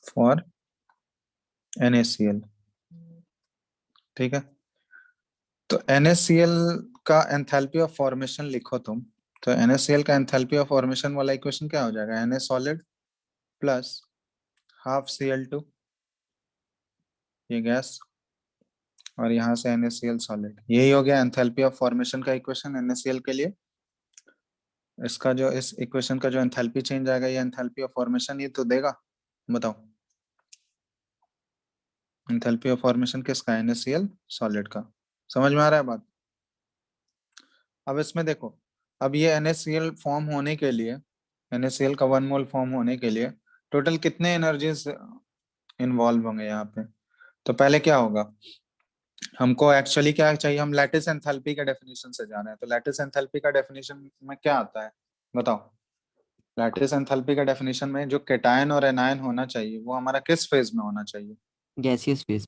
for NaCl। ठीक है, तो NaCl का एंथैल्पी ऑफ फॉर्मेशन लिखो तुम। तो NaCl का एंथैल्पी ऑफ फॉर्मेशन वाला इक्वेशन क्या हो जाएगा, Na solid plus half Cl2, ये गैस, और यहाँ से NaCl सॉलिड। यही हो गया एंथैल्पी ऑफ फॉर्मेशन का इक्वेशन NaCl के लिए। इसका जो इस इक्वेशन का जो एंथैल्पी चेंज आएगा, ये एंथैल्पी ऑफ फॉर्मेशन ये तो देगा। बताओ, एंथैल्पी ऑफ फॉर्मेशन किसका, NaCl सॉलिड का। समझ में आ रहा है बात? अब इसमें देखो, अब ये NaCl फॉर्म होने के लिए, NaCl का 1 मोल फॉर्म होने के लिए टोटल कितने एनर्जीज इन्वॉल्व होंगे यहाँ पे। तो पहले क्या होगा, हमको एक्चुअली क्या चाहिए, हम लैटिस एंथैल्पी का डेफिनेशन से जा रहे हैं। तो लैटिस एंथैल्पी का डेफिनेशन में क्या आता है बताओ। लैटिस एंथैल्पी का डेफिनेशन में जो कैटायन और एनायन होना चाहिए वो हमारा किस फेज में होना चाहिए,
गैसियस फेज।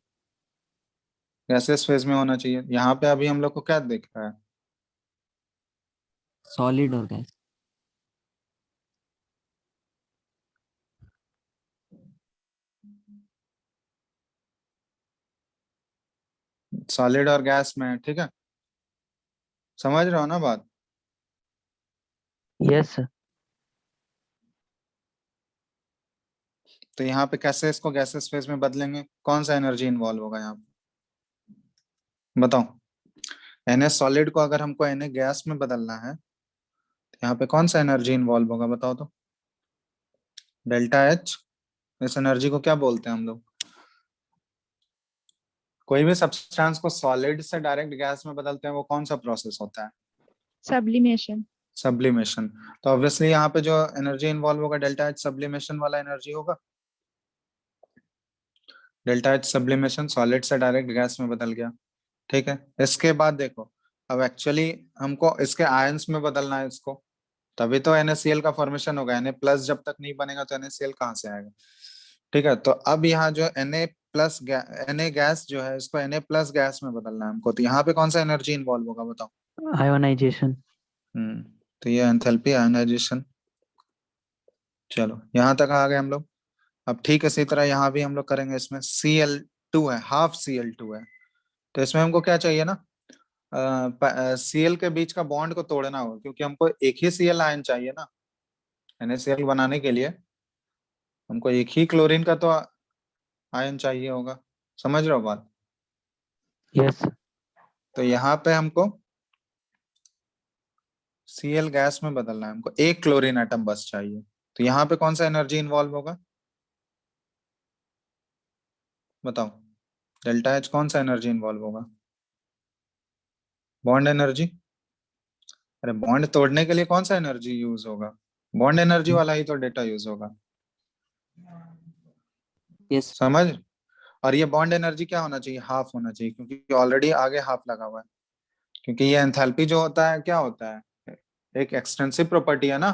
गैसियस फेज में होना चाहिए। यहाँ पे अभी हम लोग को क्या दिख रहा है,
सॉलिड और गैस।
सॉलिड और गैस में। ठीक है, समझ रहे हो ना बात?
Yes sir.
तो यहाँ पे कैसे इसको गैसियस फेज में बदलेंगे, कौन सा एनर्जी इन्वॉल्व होगा यहाँ पे बताओ। Na सॉलिड को अगर हमको Na गैस में बदलना है, तो यहाँ पे कौन सा एनर्जी इन्वॉल्व होगा बताओ तो। डेल्टा एच, इस एनर्जी को क्या बोलते हैं हम लोग? कोई भी सब्सटेंस को सॉलिड से डायरेक्ट गैस में बदलते हैं, वो कौन सा प्रोसेस होता है?
sublimation,
sublimation. तो ऑब्वियसली यहाँ पे जो एनर्जी इन्वॉल्व होगा डेल्टा एच सब्लिमेशन वाला एनर्जी होगा। डेल्टा एच सब्लिमेशन, सॉलिड से डायरेक्ट गैस में बदल गया। ठीक है, इसके बाद देखो, अब एक्चुअली हमको इसके आयंस में बदलना है इसको, तभी तो NaCl का फॉर्मेशन होगा। Na+ जब तक नहीं बनेगा तो NaCl कहाँ से आएगा? ठीक है, तो अब यहाँ जो Na गैस जो है, इसको Na+ गैस में बदलना है हमको, तो यहाँ पे कौन सा एनर्जी इन्वॉल्व होगा बताओ?
आयोनाइजेशन।
तो ये एंथैल्पी आयोनाइजेशन। चलो यहाँ तक आ गए हम लोग। अब ठीक इसी तरह यहाँ भी हम लोग करेंगे। इसमें Cl2 है, हाफ Cl2 है, तो इसमें हमको क्या चाहिए ना, Cl के बीच का बॉन्ड को तोड़ना होगा, क्योंकि हमको एक ही Cl आयन चाहिए ना NaCl बनाने के लिए। हमको एक ही क्लोरीन का तो आयन चाहिए होगा, समझ रहे हो बात?
यस।
तो यहाँ पे हमको Cl गैस में बदलना है, हमको एक क्लोरीन एटम बस चाहिए। तो यहाँ पे कौन सा एनर्जी इन्वॉल्व होगा बताओ? डेल्टा एच कौन सा एनर्जी इन्वॉल्व होगा? Bond energy. अरे बॉन्ड तोड़ने के लिए कौन सा एनर्जी यूज होगा? बॉन्ड एनर्जी वाला ही तो डेटा यूज होगा,
यस।
समझ? और ये बॉन्ड एनर्जी क्या होना चाहिए? हाफ होना चाहिए, क्योंकि ऑलरेडी आगे हाफ लगा हुआ है। क्योंकि ये एंथैल्पी जो होता है क्या होता है, एक एक्सटेंसिव प्रॉपर्टी है ना,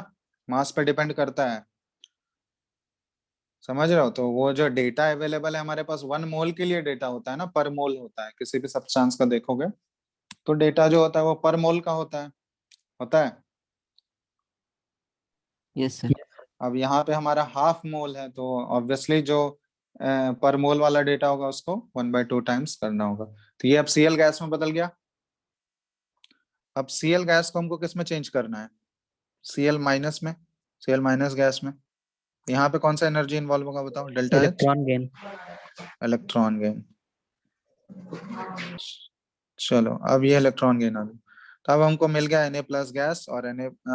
मास पे डिपेंड करता है, समझ रहे हो? तो वो जो डेटा अवेलेबल है हमारे पास 1 मोल के लिए डेटा होता है ना, पर मोल होता है। किसी भी सब्सटेंस का देखोगे तो डेटा जो होता है वो पर मोल का होता है।
Yes sir.
अब यहाँ पे हमारा हाफ मोल है, तो ऑब्वियसली जो पर मोल वाला डेटा होगा उसको 1/2 टाइम्स करना होगा। तो ये अब Cl गैस में बदल गया। अब Cl गैस को हमको किस में चेंज करना है? Cl- में, Cl- गैस में। यहाँ पे कौन सा एनर्जी इन्वॉल्व होगा बताओ? Delta H,
electron gain.
Electron gain. चलो अब ये इलेक्ट्रॉन गेन आ गया, तो अब हमको मिल गया Na+ गैस और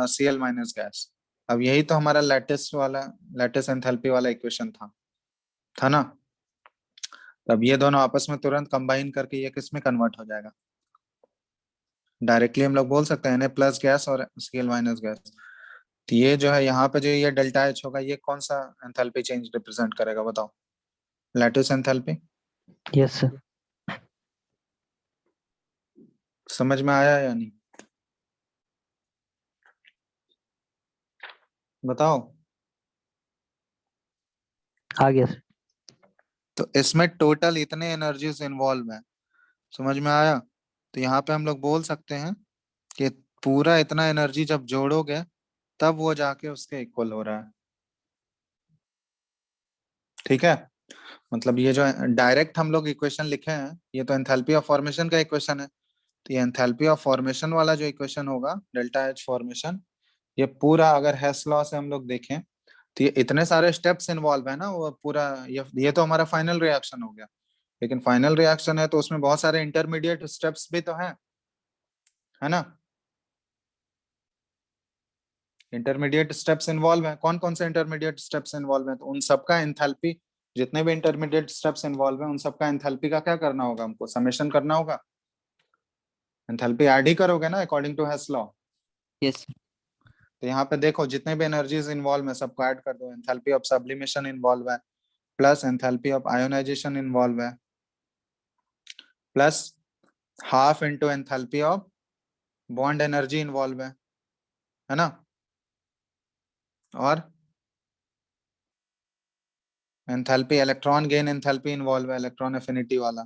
Cl- गैस। अब यही तो हमारा लैटिस एंथैल्पी वाला इक्वेशन था ना? तब ये दोनों आपस में तुरंत कंबाइन करके ये किस में कन्वर्ट हो जाएगा? डायरेक्टली हम लोग बोल सकते हैं Na+ गैस और Cl- गैस। तो ये जो है यहाँ पे जो ये डेल्टा एच होगा, ये कौन सा एंथैल्पी चेंज रिप्रेजेंट करेगा बताओ? Lattice enthalpy.
Yes sir.
समझ में आया या नहीं बताओ?
आ गया सर।
तो इसमें टोटल इतने एनर्जीज इन्वॉल्व है, समझ में आया? तो यहाँ पे हम लोग बोल सकते हैं कि पूरा इतना एनर्जी जब जोड़ोगे तब वो जाके उसके इक्वल हो रहा है। ठीक है, मतलब ये जो डायरेक्ट हम लोग इक्वेशन लिखे हैं, ये तो एंथैल्पी ऑफ फॉर्मेशन का इक्वेशन है। तो ये एंथैल्पी ऑफ फॉर्मेशन वाला जो इक्वेशन होगा, डेल्टा एच फॉर्मेशन, ये पूरा अगर हेस लॉ से हम लोग देखें तो ये इतने सारे स्टेप्स इन्वॉल्व है ना, वो पूरा ये तो हमारा फाइनल रिएक्शन हो गया। लेकिन फाइनल रिएक्शन है तो उसमें बहुत सारे इंटरमीडिएट स्टेप्स भी तो है ना? इंटरमीडिएट स्टेप्स इन्वॉल्व है। कौन कौन से इंटरमीडिएट स्टेप्स इन्वॉल्व है? तो उन सबका एंथैल्पी, जितने भी इंटरमीडिएट स्टेप्स इन्वॉल्व है उन सबका एंथैल्पी का क्या करना होगा? हमको समेशन करना होगा। एंथैल्पी ऐड ही करोगे ना according to Hess law.
Yes sir.
तो यहाँ पे देखो जितने भी एनर्जीज इन्वॉल्व है सबको ऐड कर दो। एंथैल्पी ऑफ सब्लिमेशन इन्वॉल्व है, plus enthalpy of ionization involve है, plus half into enthalpy of bond energy involve है ना? और enthalpy electron gain enthalpy involve है, इलेक्ट्रॉन एफिनिटी वाला,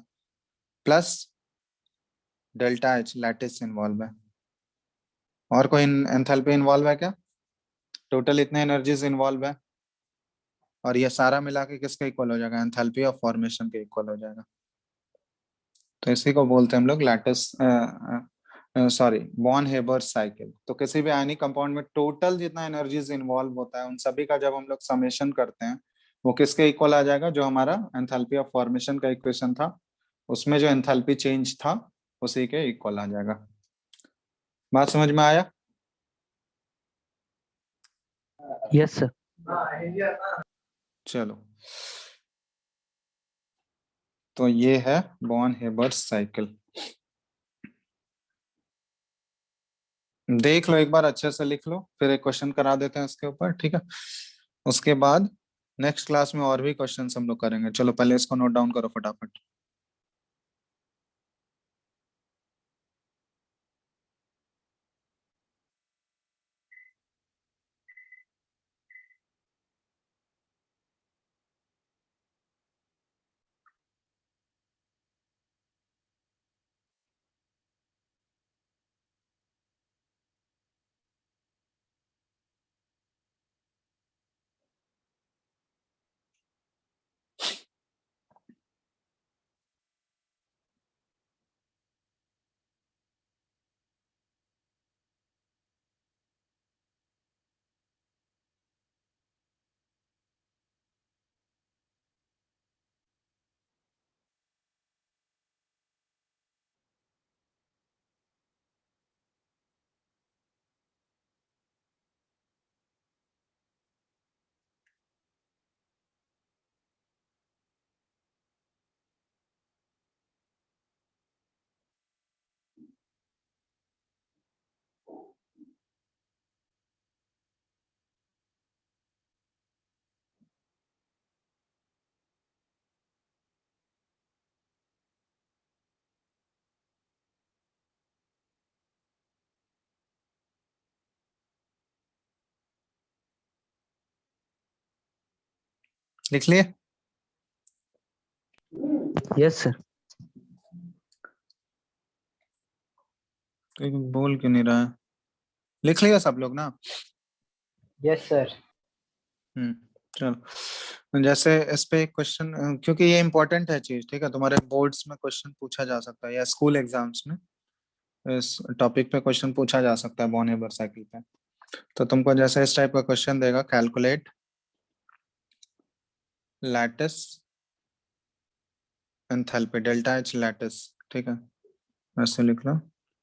plus delta H lattice involve है। और कोई एंथैल्पी इन्वॉल्व है क्या? टोटल इतने एनर्जीज इन्वॉल्व है, और ये सारा मिला के किसके इक्वल हो जाएगा? एंथैल्पी ऑफ फॉर्मेशन के इक्वल हो जाएगा। तो इसी को बोलते हैं हम लोग लैटिस सॉरी बॉन हेबर साइकिल। तो किसी भी आयनिक कंपाउंड में टोटल जितना एनर्जीज इन्वॉल्व होता है उन सभी का जब हम लोग समेशन करते हैं वो किसके इक्वल आ जाएगा? जो हमारा एंथैल्पी ऑफ फॉर्मेशन का इक्वेशन था उसमें जो एंथैल्पी चेंज था उसी के इक्वल आ जाएगा। बात समझ में आया?
Yes sir.
चलो, तो ये है बॉर्न हेबर्स साइकिल। देख लो एक बार, अच्छे से लिख लो, फिर एक क्वेश्चन करा देते हैं इसके ऊपर, ठीक है। उसके बाद नेक्स्ट क्लास में और भी क्वेश्चन हम लोग करेंगे। चलो पहले इसको नोट डाउन करो फटाफट। लिख लिए?
Yes, sir.
तो बोल क्यों नहीं रहा है? लिख लिया सब लोग ना?
Yes, sir.
चलो, जैसे इस पे एक क्वेश्चन, क्योंकि ये इंपॉर्टेंट है चीज, ठीक है, तुम्हारे बोर्ड्स में क्वेश्चन पूछा जा सकता है या स्कूल एग्जाम्स में इस टॉपिक पे क्वेश्चन पूछा जा सकता है बॉर्न हेबर साइकिल पे। तो तुमको जैसे इस टाइप का क्वेश्चन देगा, calculate lattice enthalpy delta H lattice, ठीक है, ऐसे लिख लो।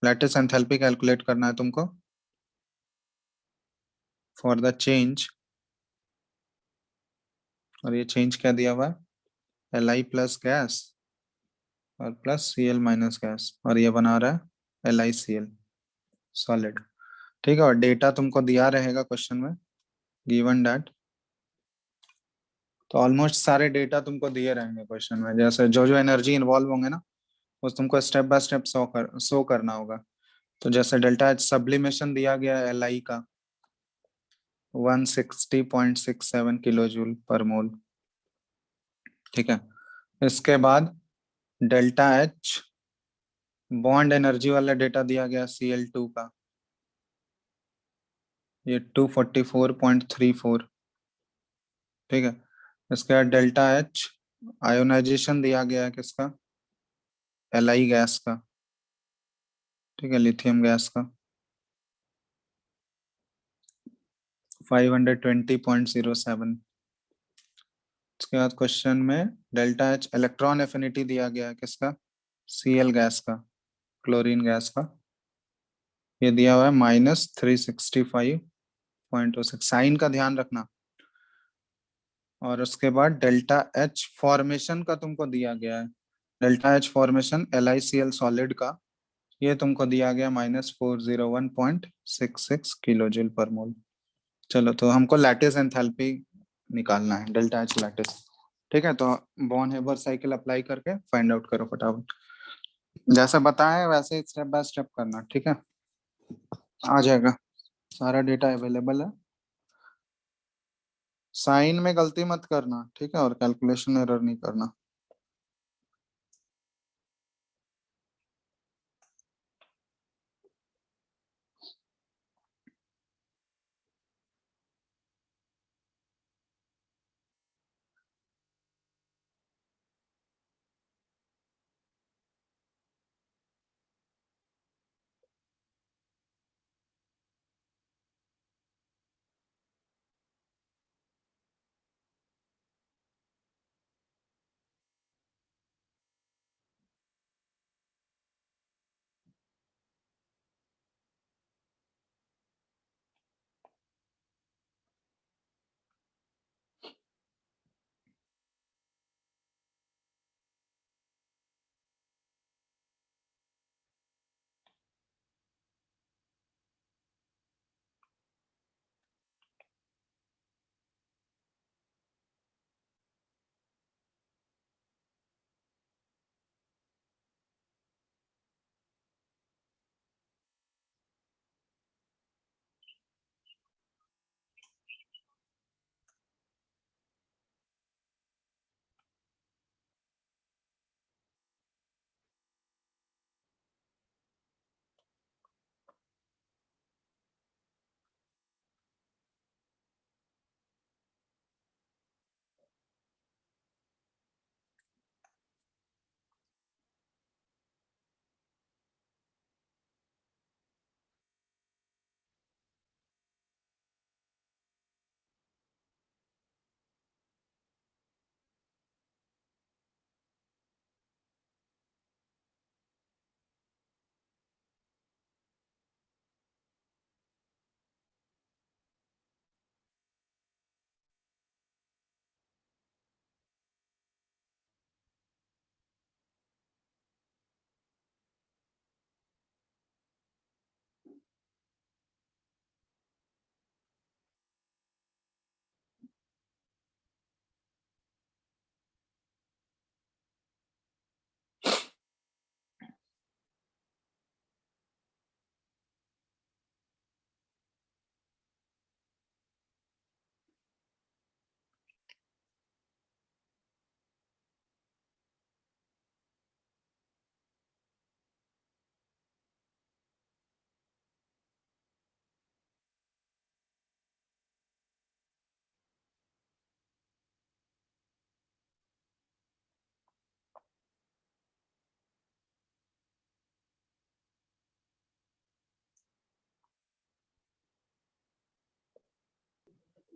लैटिस एंथैल्पी कैलकुलेट करना है तुमको फॉर द चेंज, और ये चेंज क्या दिया हुआ है, एल आई प्लस गैस और plus C L minus gas, और ये बना रहा है L I C L solid, ठीक है। और डेटा तुमको दिया रहेगा क्वेश्चन में, गिवन दैट, तो ऑलमोस्ट सारे डेटा तुमको दिए रहेंगे क्वेश्चन में, जैसे जो जो एनर्जी इन्वॉल्व होंगे ना, वो तुमको स्टेप बाय स्टेप शो करना होगा। तो जैसे डेल्टा एच सब्लिमेशन दिया गया है एल आई का 160.67 किलो जूल पर मोल, ठीक है। इसके बाद डेल्टा एच बॉन्ड एनर्जी वाला डेटा दिया गया Cl2 का, ये 244.34, ठीक है। इसके बाद डेल्टा एच आयोनाइजेशन दिया गया है किसका, एल आई गैस का, ठीक है, लिथियम गैस का 520.07। इसके बाद क्वेश्चन में डेल्टा एच इलेक्ट्रॉन एफिनिटी दिया गया है किसका, Cl गैस का, क्लोरीन गैस का, ये दिया हुआ है -365.06, साइन का ध्यान रखना। और उसके बाद डेल्टा एच फॉर्मेशन का तुमको दिया गया है, delta H formation LiCl solid का, ये तुमको दिया गया -401.66 किलो जूल पर मोल। चलो, तो हमको लैटिस एंथैल्पी निकालना है, डेल्टा एच लैटिस, ठीक है। तो बॉर्न हेबर साइकिल अप्लाई करके फाइंड आउट करो फटाफट, जैसा बताया वैसे स्टेप बाय स्टेप करना, ठीक है। आ जाएगा, सारा डेटा अवेलेबल है। साइन में गलती मत करना, ठीक है, और कैलकुलेशन एरर नहीं करना।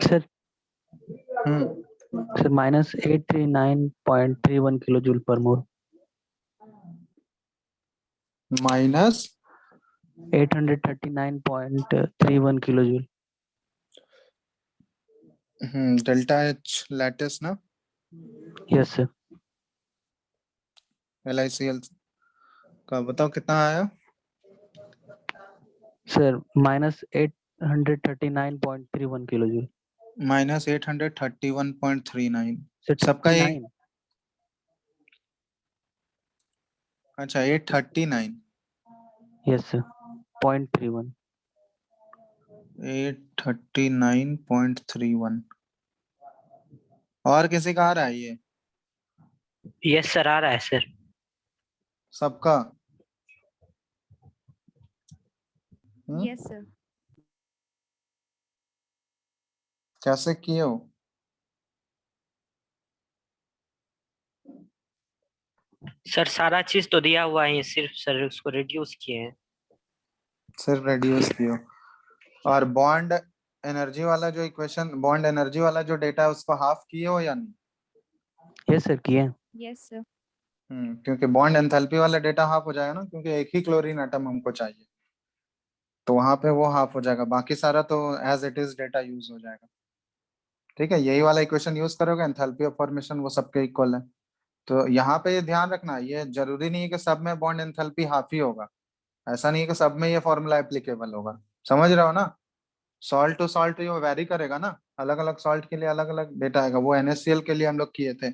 Sir
hmm
sir -839.31 kilo joule per mole.
Minus
839.31 kilo joule.
Delta H lattice ना,
यस सर।
LICL का बताओ कितना आया।
Sir -839.31 kilo joule.
-831.39
सर
सबका एक।
39।
अच्छा 839
यस सर 0.31।
839.31 और किसी का आ रहा है ये
यस सर, आ रहा है सर।
सबका।
Yes, sir.
कैसे किए हो।
सर सारा चीज तो दिया हुआ है, सिर्फ सर उसको रिड्यूस किए हैं।
सिर्फ रेड्यूस किए हो। और बॉन्ड एनर्जी वाला जो इक्वेशन, बॉन्ड एनर्जी वाला जो डेटा है उसको हाफ किए हो या नहीं।
यस सर किए।
Yes, sir.
क्योंकि बॉन्ड एंथैल्पी वाला डेटा हाफ हो जाएगा ना, क्योंकि एक ही क्लोरीन एटम हमको चाहिए, तो वहां पे वो हाफ हो जाएगा, बाकी सारा तो as it is data use हो जाएगा। ठीक है, यही वाला इक्वेशन यूज करोगे, एंथैल्पी ऑफ फॉर्मेशन वो सबके इक्वल है। तो यहाँ पे ये ध्यान रखना, ये जरूरी नहीं है कि सब में बॉन्ड एंथैल्पी हाफ ही होगा, ऐसा नहीं है कि सब में ये फॉर्मूला एप्लीकेबल होगा। समझ रहे हो ना, सॉल्ट टू सॉल्ट ये वेरी करेगा ना, अलग अलग सॉल्ट के लिए अलग अलग डेटा आएगा। वो NaCl के लिए हम लोग किए थे,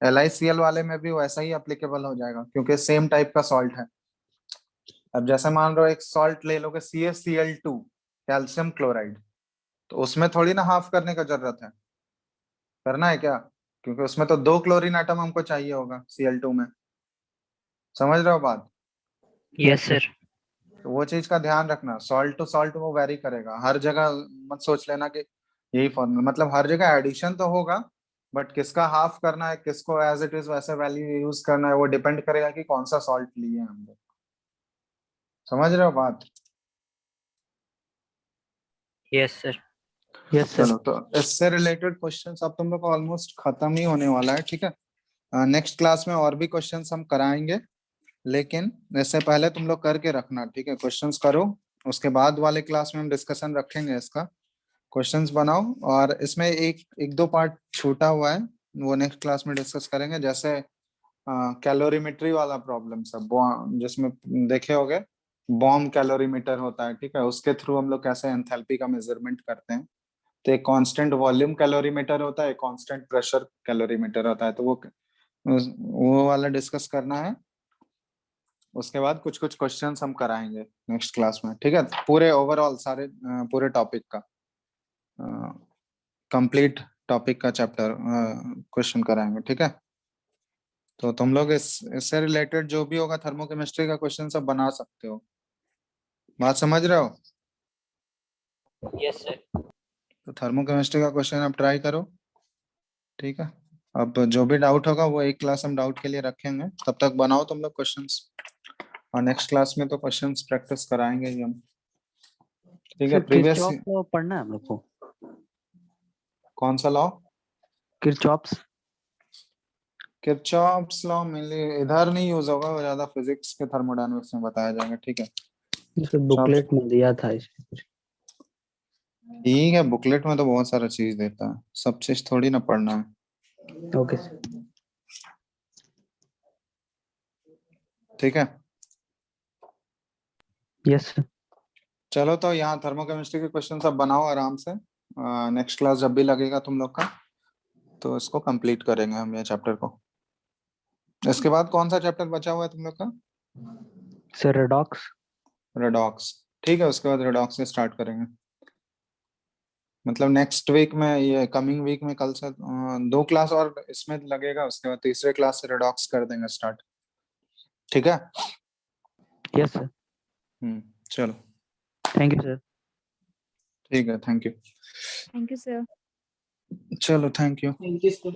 LiCl वाले में भी वैसा ही एप्लीकेबल हो जाएगा, क्योंकि सेम टाइप का सॉल्ट है। अब जैसे मान लो एक सॉल्ट ले लोगे CaCl2 कैल्शियम क्लोराइड, तो उसमें थोड़ी ना हाफ करने का जरूरत है, करना है क्या, क्योंकि उसमें तो 2 क्लोरीन एटम हमको चाहिए होगा Cl2 में। समझ रहे हो बात।
Yes sir.
तो वो चीज का ध्यान रखना, सॉल्ट टू सॉल्ट वो वेरी करेगा हर जगह। मत सोच लेना कि यही फॉर्मूला, मतलब हर जगह एडिशन तो होगा, बट किसका हाफ करना है, किसको एज इट इज वैसे वैल्यू यूज करना है, वो डिपेंड करेगा कि कौन सा सॉल्ट लिए हम लोग। समझ रहे हो बात।
Yes sir.
Yes sir.
चलो, तो इससे रिलेटेड क्वेश्चंस अब तुम लोग का ऑलमोस्ट खत्म ही होने वाला है। ठीक है, नेक्स्ट क्लास में और भी क्वेश्चंस हम कराएंगे, लेकिन इससे पहले तुम लोग करके रखना। ठीक है, क्वेश्चंस करो, उसके बाद वाले क्लास में हम डिस्कशन रखेंगे इसका। क्वेश्चंस बनाओ, और इसमें एक एक दो पार्ट छूटा हुआ है, वो नेक्स्ट क्लास में डिस्कस करेंगे। जैसे कैलोरीमेट्री वाला प्रॉब्लम सब, जिसमें देखे होगे बॉम्ब कैलोरीमीटर होता है। ठीक है, उसके थ्रू हम लोग कैसे एंथैल्पी का मेजरमेंट करते हैं। तो एक कांस्टेंट वॉल्यूम कैलोरीमीटर होता है, एक कांस्टेंट प्रेशर कैलोरीमीटर होता है, तो वो वाला डिस्कस करना है। उसके बाद कुछ कुछ क्वेश्चंस हम कराएंगे नेक्स्ट क्लास में। ठीक है, पूरे ओवरऑल सारे पूरे टॉपिक का कंप्लीट टॉपिक का चैप्टर क्वेश्चन कराएंगे। ठीक है, तो तुम लोग इससे रिलेटेड जो भी होगा थर्मोकेमिस्ट्री का क्वेश्चन सब बना सकते हो। बात समझ रहे हो।
Yes sir.
तो थर्मोकेमिस्ट्री का क्वेश्चन आप ट्राई करो। ठीक है, अब जो भी डाउट होगा वो एक क्लास हम डाउट के लिए रखेंगे, तब तक बनाओ तुम लोग क्वेश्चंस, और नेक्स्ट क्लास में तो क्वेश्चंस प्रैक्टिस कराएंगे ही हम। ठीक है,
सर
प्रीवियस
किरचॉफ लॉ पढ़ना है हम लोग को।
कौन सा law.
Kirchhoff's.
Kirchhoff's law mainly इधर नहीं यूज होगा, वो ज्यादा फिजिक्स के थर्मोडायनामिक्स में बताया जाएगा। ठीक है,
सर बुकलेट में दिया था इसमें कुछ।
ठीक है, बुकलेट में तो बहुत सारा चीज देता है, सब चीज थोड़ी ना पढ़ना है।
Okay sir.
ठीक है,
यस सर।
चलो तो यहाँ थर्मोकेमिस्ट्री के क्वेश्चन सब बनाओ आराम से। नेक्स्ट क्लास जब भी लगेगा तुम लोग का, तो इसको कंप्लीट करेंगे हम ये चैप्टर को। इसके बाद कौन सा चैप्टर बचा हुआ है तुम लोग का।
Sir redox.
रेडॉक्स। ठीक है, उसके बाद रेडॉक्स से स्टार्ट करेंगे, मतलब नेक्स्ट वीक में, ये कमिंग वीक में कल से 2 क्लास और इसमें लगेगा, उसके बाद तीसरे क्लास से रेडॉक्स कर देंगे स्टार्ट। ठीक है।
Yes sir.
चलो
थैंक यू सर।
ठीक है, thank you.
Thank you, sir.
चलो thank you.
Thank you sir.